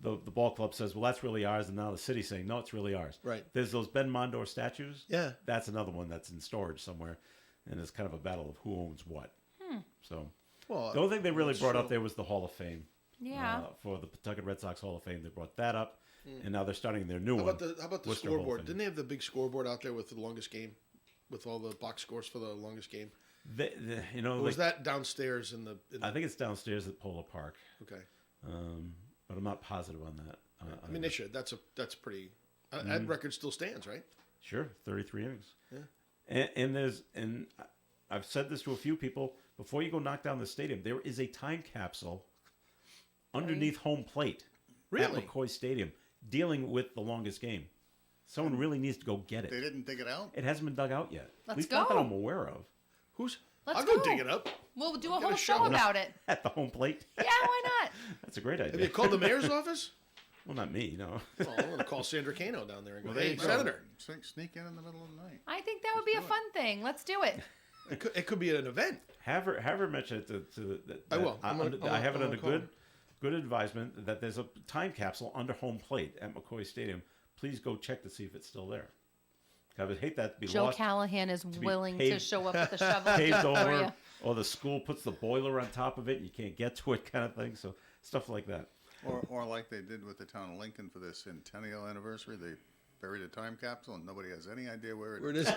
the ball club says, "Well, that's really ours," and now the city's saying, "No, it's really ours." Right. There's those Ben Mondor statues. Yeah. That's another one that's in storage somewhere, and it's kind of a battle of who owns what. So Well, the only thing they really that's brought up true. there was the Hall of Fame. Yeah. For the Pawtucket Red Sox Hall of Fame, they brought that up, and now they're starting their new How one. about the Worcester Hall of scoreboard? Fame. Didn't they have the big scoreboard out there with the longest game, with all the box scores for the longest game? Or was that downstairs in the? I think it's downstairs at Polo Park, Okay. but I'm not positive on that. I mean, they should. That's pretty. That record still stands, right? Sure, 33 innings. Yeah. And I've said this to a few people. Before you go knock down the stadium, there is a time capsule underneath home plate Really? at McCoy Stadium dealing with the longest game. Someone really needs to go get it. They didn't dig it out? It hasn't been dug out yet. Let's At least not that go. I'm aware of. Let's I'll go go. dig it up. We'll do a Get a whole show shovel. about it. At the home plate. Yeah, why not? That's a great Have you idea. called the mayor's office? Well, not me, no. Well, I'm going to call Sandra Cano down there and go, Well, there hey, you go. Senator. Sneak in the middle of the night. I think that would be a fun thing. Let's do it. It could be an event. Have her mention it to that. I will. I'm gonna- I have it I'm under gonna call good advisement that there's a time capsule under home plate at McCoy Stadium. Please go check to see if it's still there. I would hate that to be Joe lost, Callahan is be willing to paved- show up with a shovel paved for over, you. or the school puts the boiler on top of it and you can't get to it, kind of thing. So stuff like that. Or like they did with the town of Lincoln for their centennial anniversary, they buried a time capsule and nobody has any idea where it Where is. it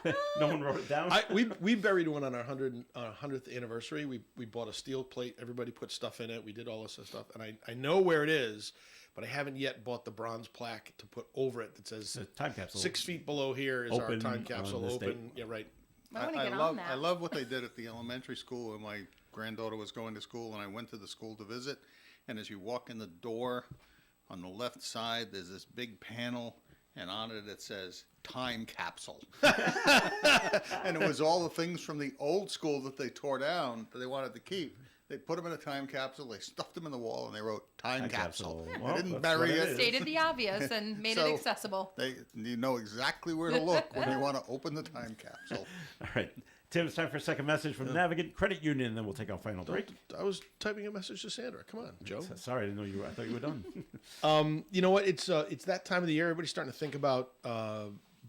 is. No one wrote it down. we buried one on our 100th anniversary. We bought a steel plate. Everybody put stuff in it. We did all this stuff. And I know where it is, but I haven't yet bought the bronze plaque to put over it that says It's a time capsule. 6 feet below here is our Open time on capsule this open. date. Yeah, right. I want to get love on that. I love what they did at the elementary school when my granddaughter was going to school, and I went to the school to visit. And as you walk in the door, on the left side, there's this big panel, and on it it says time capsule. And it was all the things from the old school that they tore down that they wanted to keep. They put them in a time capsule, they stuffed them in the wall, and they wrote time capsule. Well, They didn't that's what bury it it. is. Stated the obvious and made So- it accessible. You know exactly where to look when you want to open the time capsule. All right. Tim, it's time for a second message from Navigant Credit Union, and then we'll take our final break. I was typing a message to Sandra. Come on, Joe. Sorry, I didn't know you were. I thought you were done. You know what? It's that time of the year. Everybody's starting to think about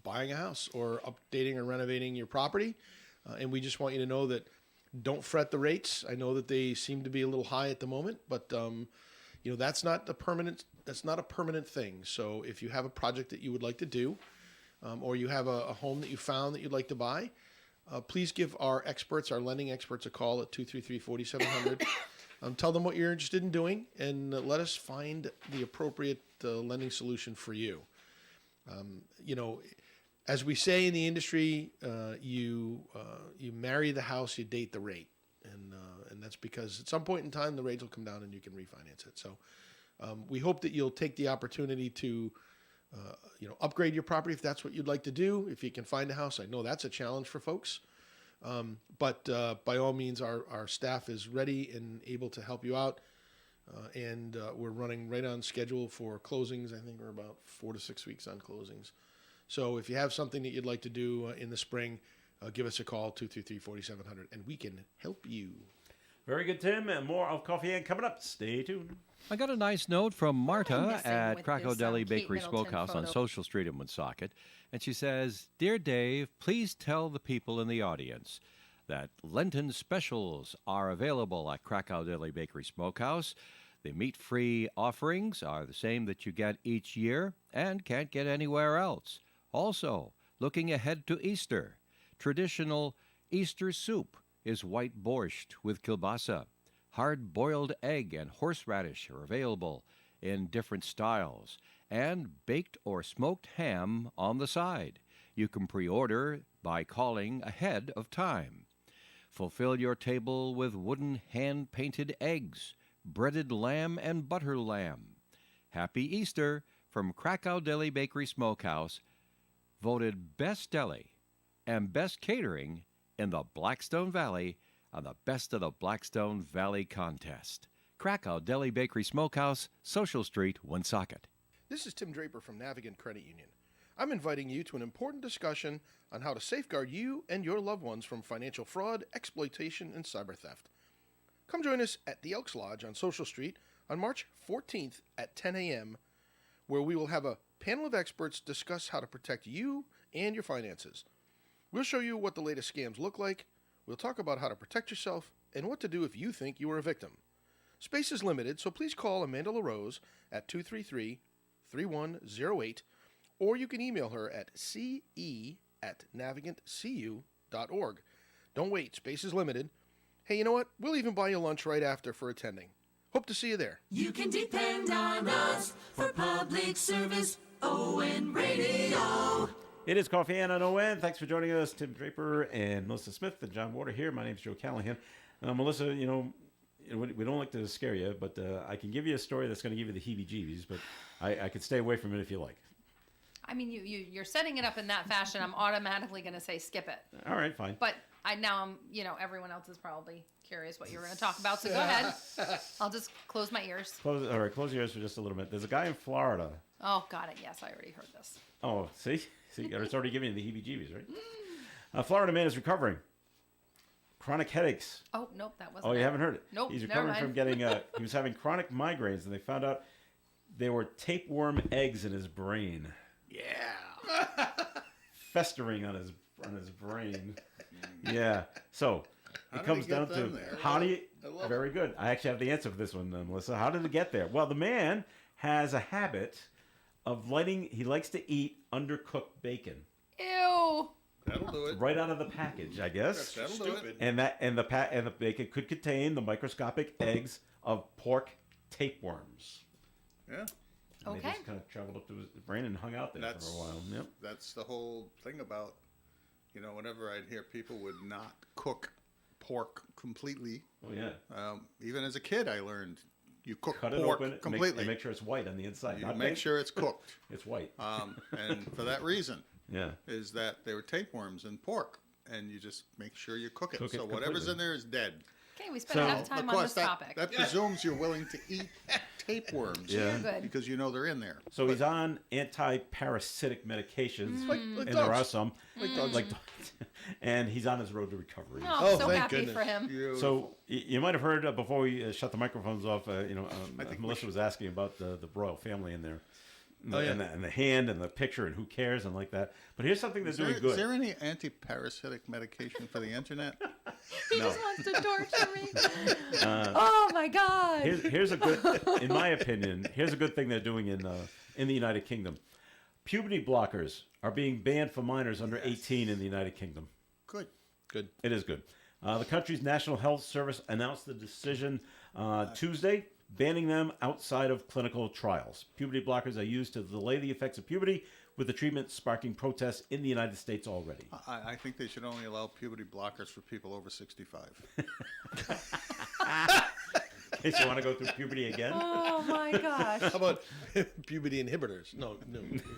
buying a house or updating or renovating your property, and we just want you to know that don't fret the rates. I know that they seem to be a little high at the moment, but you know that's not a permanent thing. So if you have a project that you would like to do, or you have a home that you found that you'd like to buy, please give our lending experts, a call at 233-4700. Tell them what you're interested in doing, and let us find the appropriate lending solution for you. You know, as we say in the industry, you marry the house, you date the rate, and that's because at some point in time the rates will come down and you can refinance it. So we hope that you'll take the opportunity to upgrade your property if that's what you'd like to do. If you can find a house, I know that's a challenge for folks. But by all means, our staff is ready and able to help you out. And we're running right on schedule for closings. I think we're about 4 to 6 weeks on closings. So if you have something that you'd like to do in the spring, give us a call, 233-4700, and we can help you. Very good, Tim. And more of Coffee and coming up. Stay tuned. I got a nice note from Marta missing at with Krakow this, Deli Kate Bakery Middleton Smokehouse on photo? Social Street in Woonsocket. And she says, Dear Dave, please tell the people in the audience that Lenten specials are available at Krakow Deli Bakery Smokehouse. The meat-free offerings are the same that you get each year and can't get anywhere else. Also, looking ahead to Easter, traditional Easter soup is white borscht with kielbasa. Hard-boiled egg and horseradish are available in different styles, and baked or smoked ham on the side. You can pre-order by calling ahead of time. Fulfill your table with wooden hand-painted eggs, breaded lamb and butter lamb. Happy Easter from Krakow Deli Bakery Smokehouse, voted Best Deli and Best Catering in the Blackstone Valley on the Best of the Blackstone Valley contest. Krakow Deli Bakery Smokehouse, Social Street, Woonsocket. This is Tim Draper from Navigant Credit Union. I'm inviting you to an important discussion on how to safeguard you and your loved ones from financial fraud, exploitation, and cyber theft. Come join us at the Elks Lodge on Social Street on March 14th at 10 a.m., where we will have a panel of experts discuss how to protect you and your finances. We'll show you what the latest scams look like, we'll talk about how to protect yourself, and what to do if you think you are a victim. Space is limited, so please call Amanda LaRose at 233-3108, or you can email her at ce@navigantcu.org. Don't wait, space is limited. Hey, you know what? We'll even buy you lunch right after for attending. Hope to see you there. You can depend on us for public service. ON Radio. It is Coffee and ON. Thanks for joining us, Tim Draper and Melissa Smith and John Water here. My name's Joe Callahan. Melissa, we don't like to scare you, but I can give you a story that's going to give you the heebie-jeebies, but I can stay away from it if you like. I mean, you're setting it up in that fashion. I'm automatically going to say skip it. All right, fine. But I'm, everyone else is probably curious what you were going to talk about. So go ahead. I'll just close my ears. Close your ears for just a little bit. There's a guy in Florida. Oh, got it. Yes, I already heard this. Oh, see, it's already giving you the heebie-jeebies, right? A Florida man is recovering. Chronic headaches. Oh, nope, that wasn't Oh, you it. haven't heard it? Nope, He's never recovering mind. from getting, he was having chronic migraines, and they found out there were tapeworm eggs in his brain. Yeah. Festering on his brain. Yeah. So, it comes down to, how do you, very good. I actually have the answer for this one, Melissa. How did it get there? Well, the man has a habit of he likes to eat undercooked bacon. Ew. That'll do it. Right out of the package, I guess. That'll do it. And the bacon could contain the microscopic eggs of pork tapeworms. Yeah. And they Okay. just kind of traveled up to his brain and hung out there for a while. Yep. That's the whole thing about, whenever I'd hear people would not cook pork completely. Oh yeah. Even as a kid, I learned you cook Cut it pork open completely. and make sure it's white on the inside. You Not make baked. sure it's cooked. It's white. And for that reason, Yeah. is that there were tapeworms in pork, and you just make sure you cook it. Cook it So whatever's completely. in there is dead. Okay, we spent enough time of on course, this topic. that presumes you're willing to eat tapeworms. Yeah. Good. Because they're in there. So he's on anti-parasitic medications, Like and dogs. there are some, Like dogs. like dogs. And he's on his road to recovery. Oh, Oh, so thank happy goodness. for him. So you might have heard before we shut the microphones off. think Melissa was asking about the royal family in there, Oh, yeah. and the hand and the picture and who cares and like that. But here's something they're doing Is good. there any anti-parasitic medication for the internet? He No. just wants to torture me. Oh my God. Here's a good, in my opinion, here's a good thing they're doing in the United Kingdom. Puberty blockers are being banned for minors under 18 in the United Kingdom. Good. Good. It is good. The country's National Health Service announced the decision Tuesday, banning them outside of clinical trials. Puberty blockers are used to delay the effects of puberty, with the treatment sparking protests in the United States already. I think they should only allow puberty blockers for people over 65. In case you want to go through puberty again. Oh my gosh. How about puberty inhibitors? No,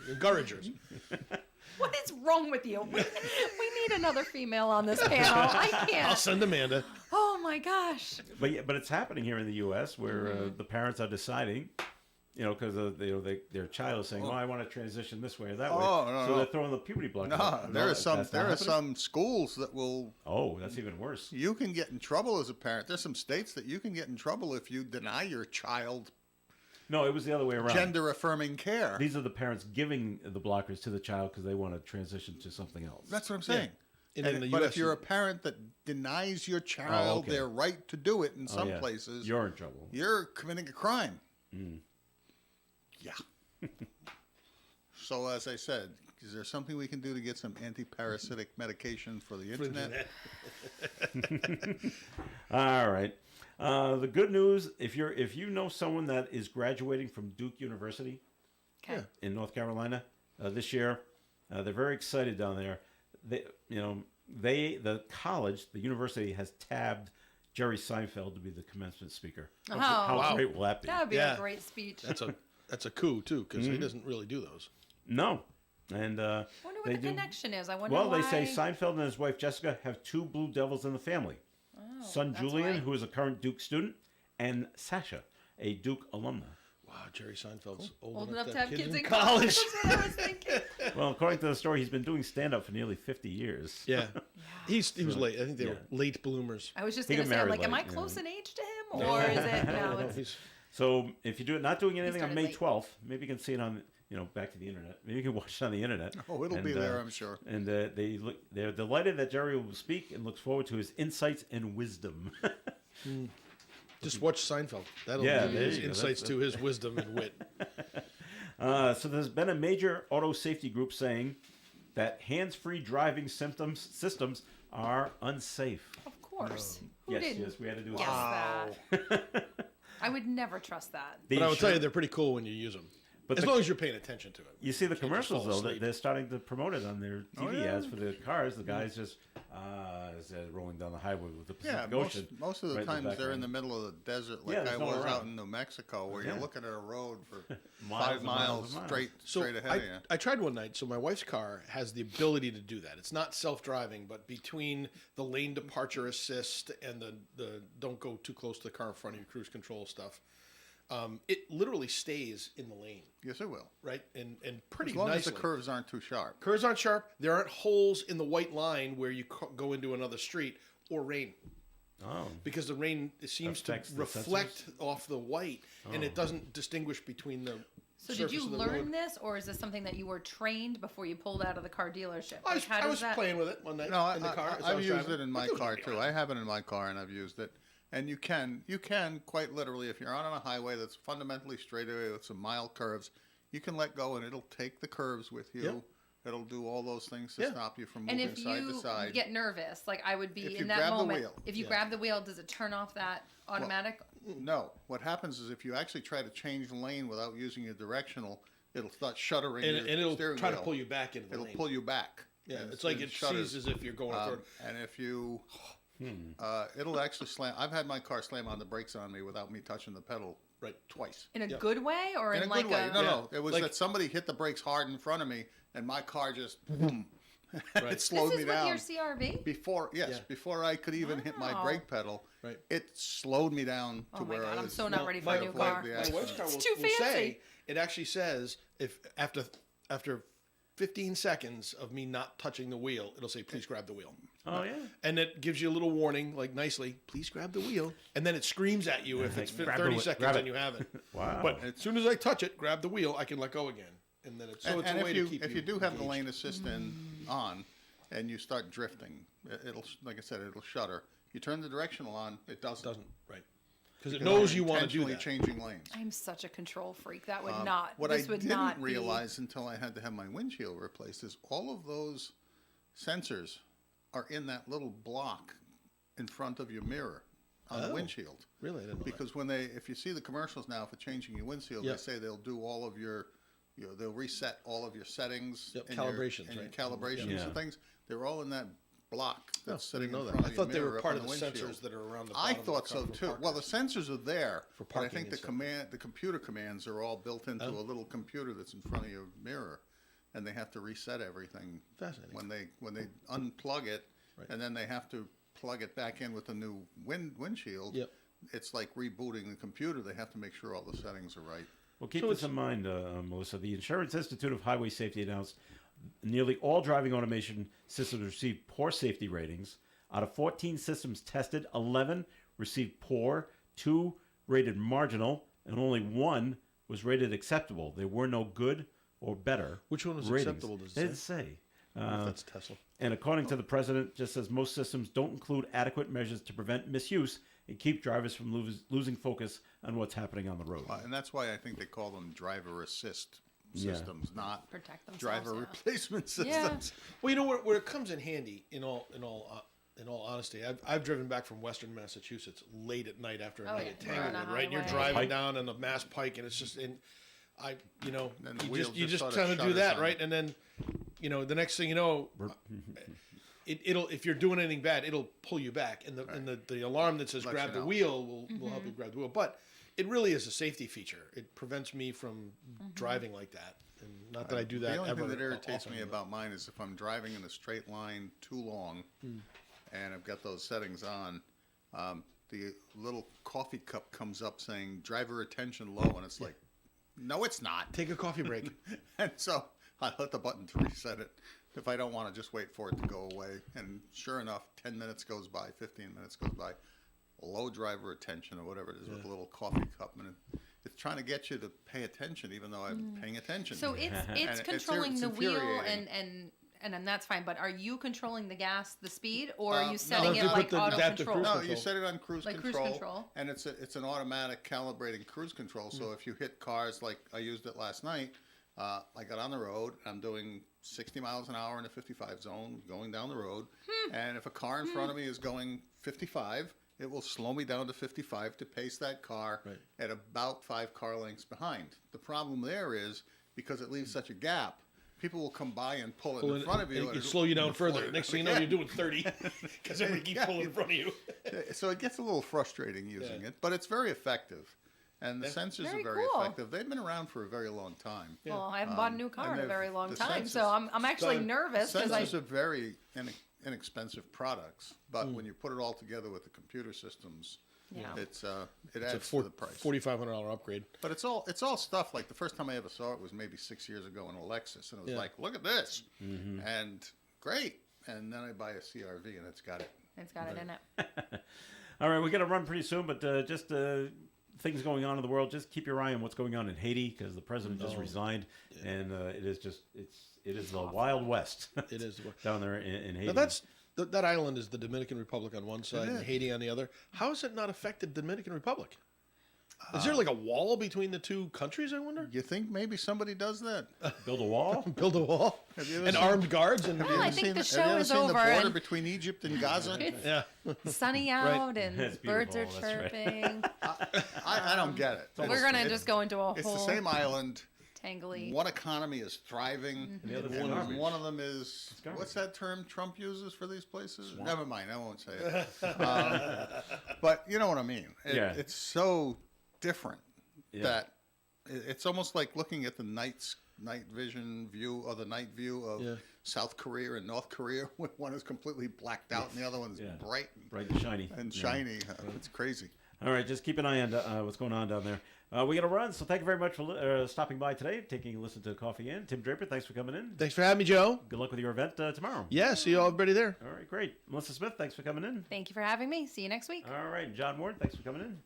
encouragers. What is wrong with you? We need another female on this panel. I I'll can't. send Amanda. Oh my gosh. But it's happening here in the U.S. where the parents are deciding, because their child is saying, "Oh, I want to transition this way or that way," Oh, no, so no. they're throwing the puberty blocker. No, there are that's not happening? some schools that will. Oh, that's even worse. You can get in trouble as a parent. There's some states that you can get in trouble if you deny your child No, it was the other way around. gender affirming care. These are the parents giving the blockers to the child because they want to transition to something else. That's what I'm saying. And in the But US, if you're a parent that denies your child okay. their right to do it in Oh, some yeah. places, You're in trouble. you're committing a crime. Yeah. So as I said, is there something we can do to get some anti-parasitic medication for the internet? All right. The good news, if you know someone that is graduating from Duke University Okay. in North Carolina this year, they're very excited down there. The college, the university has tabbed Jerry Seinfeld to be the commencement speaker. Oh, How wow. great will that be? That would be Yeah. a great speech. That's a coup too, because he doesn't really do those. No. And I wonder what they the do- connection is. I wonder Well, why. they say Seinfeld and his wife Jessica have two Blue Devils in the family. Son that's Julian, why. who is a current Duke student, and Sasha, a Duke alumna. Wow, Jerry Seinfeld's Old enough to have kids in college. college. That's what I was thinking. Well, according to the story, he's been doing stand-up for nearly 50 years. Yeah, he was late. I think they were yeah. late bloomers. I was just He going got to say, I'm married like, am I late, close yeah. in age to him? Or is it, no, it's, He's- So if you do it, not doing anything on started May late. 12th, maybe you can see it on, back to the internet. Maybe you can watch it on the internet. Oh, it'll be there, I'm sure. And they're delighted that Jerry will speak and looks forward to his insights and wisdom. Just watch Seinfeld. That'll Yeah, give you there his you go. insights to his wisdom and wit. So there's been a major auto safety group saying that hands-free driving systems are unsafe. of course. Who Yes, didn't yes, we had to do guess it. that? I would never trust that. They But I will tell sure- you, they're pretty cool when you use them. But As long as you're paying attention to it. you see the Can't just commercials fall though, asleep. they're starting to promote it on their TV yeah. ads for the cars. The guys just as they're rolling down the highway with the Yeah, Pacific Ocean. most of the right in times they're in background. the middle of the desert, like Yeah, I there's no was one out around. in New Mexico, where Yeah. you're looking at a road for Miles 5 and miles miles and miles. straight So straight ahead of you. I tried one night. So my wife's car has the ability to do that. It's not self-driving, but between the lane departure assist and the don't go too close to the car in front of you cruise control stuff, it literally stays in the lane, Yes, it will. right? And pretty As long nicely. as the curves aren't too sharp. Curves aren't sharp. There aren't holes in the white line where you go into another street or rain. Oh, Because the rain it seems to Affects the reflect off the white, and it doesn't distinguish between the. So did surface you of the learn road. this, or is this something that you were trained before you pulled out of the car dealership? I was, Like, how I does was that? playing with it one night No, in the car. as I I've was used driving. it in my It goes car right too. around. I have it in my car and I've used it. And you can quite literally, if you're on a highway that's fundamentally straight away with some mild curves, you can let go and it'll take the curves with you. Yep. It'll do all those things to Yeah. stop you from And moving if side to you side. get nervous, like I would be If you in that grab the moment, wheel. if you Yeah. grab the wheel, does it turn off that automatic? No, what happens is if you actually try to change lane without using your directional, it'll start shuttering And, your and it'll steering try wheel. to pull you back into the It'll lane. pull you back. Yeah, And it's like it shutters. sees as if you're going forward. And if you, it'll actually slam. I've had my car slam on the brakes on me without me touching the pedal Right. twice. In a Yep. good way, or In in, a like good way. a? No, Yeah. no. It was Like- that somebody hit the brakes hard in front of me, and my car just boom. Right. It This slowed is me with down. your CRV. Yes, Yeah. before I could even hit my Wow. brake pedal, Right. it slowed me down to Oh my where God, I I'm was. so not Now, ready for my- a new avoid car. the My wife's accident. car will, It's too will say fancy. it actually says if after 15 seconds of me not touching the wheel, it'll say please grab the wheel. oh yeah. And it gives you a little warning, like nicely, please grab the wheel. And then it screams at you if it's Grab the 30 wheel, seconds grab and it. you haven't. Wow. But as soon as I touch it, grab the wheel, I can let go again. And then it's so it's and a way if you to keep if you do have the engaged. lane assist on, and you start drifting, it'll like I said, it'll shutter. You turn the directional on, it doesn't. Doesn't, right. Because it Because knows I'm you want to do intentionally that. changing lanes. I'm such a control freak. That would not. What this I would didn't not realize until I had to have my windshield replaced is all of those sensors are in that little block in front of your mirror on the Oh. windshield. Really? I didn't know that. Because if you see the commercials now for changing your windshield, Yep. they say they'll do all of your, they'll reset all of your settings, Yep, and calibrations, your right. calibrations Yeah. and things. They're all in that block Oh, that's I sitting didn't know in that. front I of your thought they mirror were up part on of the windshield. sensors that are around the I bottom of thought the so car for too. Well, the parking. sensors are there, For but I parking think the and stuff. computer commands are all built into Oh. a little computer that's in front of your mirror, and they have to reset everything Fascinating. when they unplug it, Right. and then they have to plug it back in with the new windshield. Yep. It's like rebooting the computer. They have to make sure all the settings are right. Well, keep So this in mind, Melissa. The Insurance Institute of Highway Safety announced nearly all driving automation systems received poor safety ratings. Out of 14 systems tested, 11 received poor, 2 rated marginal, and only 1 was rated acceptable. There were no good or better. Which one was ratings. acceptable, does it They didn't say. That's Tesla. And according to the president, just says most systems don't include adequate measures to prevent misuse and keep drivers from losing focus on what's happening on the road. And that's why I think they call them driver assist Yeah. systems, not Protect themselves, driver yeah. replacement Yeah. systems. Well, you know where it comes in handy. In all honesty, I've driven back from Western Massachusetts late at night after a Oh, night yeah. at You're on a Tanglewood, right? And you're highway. driving Pike. down on the Mass Pike, and it's just Then the you wheel just just sort of kind of do shutters that, on right? you. And then the next thing you know, it'll if you're doing anything bad, it'll pull you back, and the alarm that says Lets grab you the know. wheel will help you grab the wheel. But it really is a safety feature. It prevents me from driving like that, and not that I do that The only ever. thing that irritates often, me but- about mine is if I'm driving in a straight line too long, and I've got those settings on, the little coffee cup comes up saying "driver attention low," and it's like, no, it's not. Take a coffee break. And so I hit the button to reset it if I don't want to just wait for it to go away. And sure enough, 10 minutes goes by, 15 minutes goes by, low driver attention or whatever it is with a little coffee cup, and it's trying to get you to pay attention, even though I'm paying attention. So it's it's controlling the wheel infuriating. and that's fine. But are you controlling the gas, the speed, or are No, you setting if it you like put the auto adaptive control? cruise No, control. you set it on cruise Like cruise control, control. and it's an automatic calibrating cruise control. So if you hit cars like I used it last night, I got on the road. I'm doing 60 miles an hour in a 55 zone, going down the road, and if a car in front of me is going 55, it will slow me down to 55 to pace that car Right. at about 5 car lengths behind. The problem there is, because it leaves such a gap, people will come by and pull it in front of you. and and it slow you down it'll further. Next thing you know, you're doing 30 because everybody keeps pulling in front of you. So it gets a little frustrating using it, but it's very effective. And the sensors Very are very cool. effective. They've been around for a very long time. Well, I haven't bought a new car and in a they've- very long the time, so sensors- I'm actually nervous because Sensors are very inexpensive products, but when you put it all together with the computer systems, Yeah. it It's a adds to the price. $4,500 upgrade. But it's all stuff. Like the first time I ever saw it was maybe 6 years ago in a Lexus, and it was Yeah. like, look at this, and great. And then I buy a CRV, and it's got it. it's got it in it. All right, we got to run pretty soon, but just things going on in the world. Just keep your eye on what's going on in Haiti because the president just resigned, and it is the Wild West. It is. down there in Haiti. Now that's that island is the Dominican Republic on one side and is. Haiti on the other. How has it not affected the Dominican Republic? Is there like a wall between the two countries? I wonder. You think maybe somebody does that? build a wall. Build a wall Have you ever and seen- armed guards and Well, I Have you think the seen have you show ever is seen over the border and between Egypt and Gaza? yeah. sunny out and It's birds are beautiful, that's right. chirping. I don't get it. We're gonna It's- just go into a It's whole the same island. tangly. One economy is thriving, the other's and garbage. one of them is garbage. what's that term Trump uses for these places? Never mind, I won't say it. But you know what I mean. Yeah. It's so different Yeah. that it's almost like looking at the night vision view or the night view of Yeah. South Korea and North Korea, when one is completely blacked out and the other one's Yeah. bright Bright and shiny. and Yeah. shiny. It's crazy. All right, just keep an eye on what's going on down there. We got to run, so thank you very much for stopping by today, taking a listen to Coffee In. Tim Draper, thanks for coming in. Thanks for having me, Joe. Good luck with your event tomorrow. Yeah, see you all everybody there. All right, great. Melissa Smith, thanks for coming in. Thank you for having me. See you next week. All right, John Ward, thanks for coming in.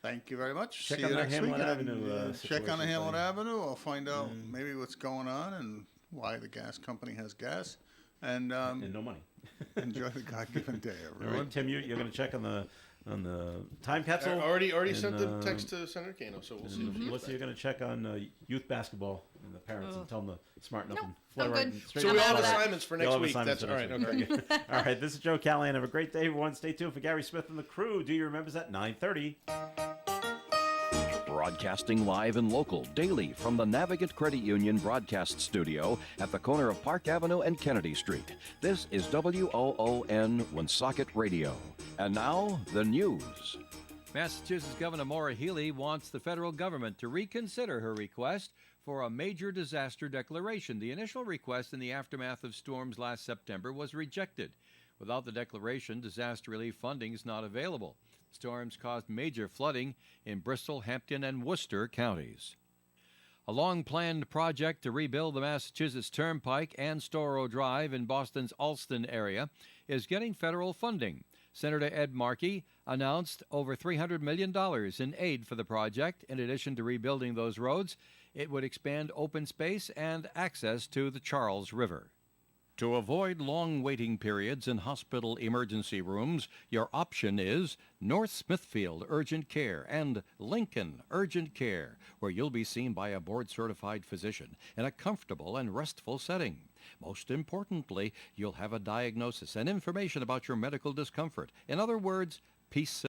Thank you very much. Check See on you that next Hamlin week. Avenue, Check on situation, the Hamlin buddy. Avenue. I'll find out maybe what's going on and why the gas company has gas. And And no money. enjoy the God-given day, All everyone. right, Tim, you're going to check on the time capsule. Already And, sent the text to Senator Kano, so we'll see if he gets Melissa, back. you're going to check on youth basketball and the parents and tell them to smarten up Nope, and fly I'm right good. and straight So to we the all have out of that. assignments for You next all have week. assignments That's for all right. next Okay. week. Very good. All right, this is Joe Callahan. Have a great day, everyone. Stay tuned for Gary Smith and the crew. Do you remember at 9:30? Broadcasting live and local daily from the Navigant Credit Union broadcast studio at the corner of Park Avenue and Kennedy Street. This is WOON Woonsocket Radio. And now, the news. Massachusetts Governor Maura Healey wants the federal government to reconsider her request for a major disaster declaration. The initial request in the aftermath of storms last September was rejected. Without the declaration, disaster relief funding is not available. Storms caused major flooding in Bristol, Hampton, and Worcester counties. A long-planned project to rebuild the Massachusetts Turnpike and Storrow Drive in Boston's Allston area is getting federal funding. Senator Ed Markey announced over $300 million in aid for the project. In addition to rebuilding those roads, it would expand open space and access to the Charles River. To avoid long waiting periods in hospital emergency rooms, your option is North Smithfield Urgent Care and Lincoln Urgent Care, where you'll be seen by a board-certified physician in a comfortable and restful setting. Most importantly, you'll have a diagnosis and information about your medical discomfort. In other words, peace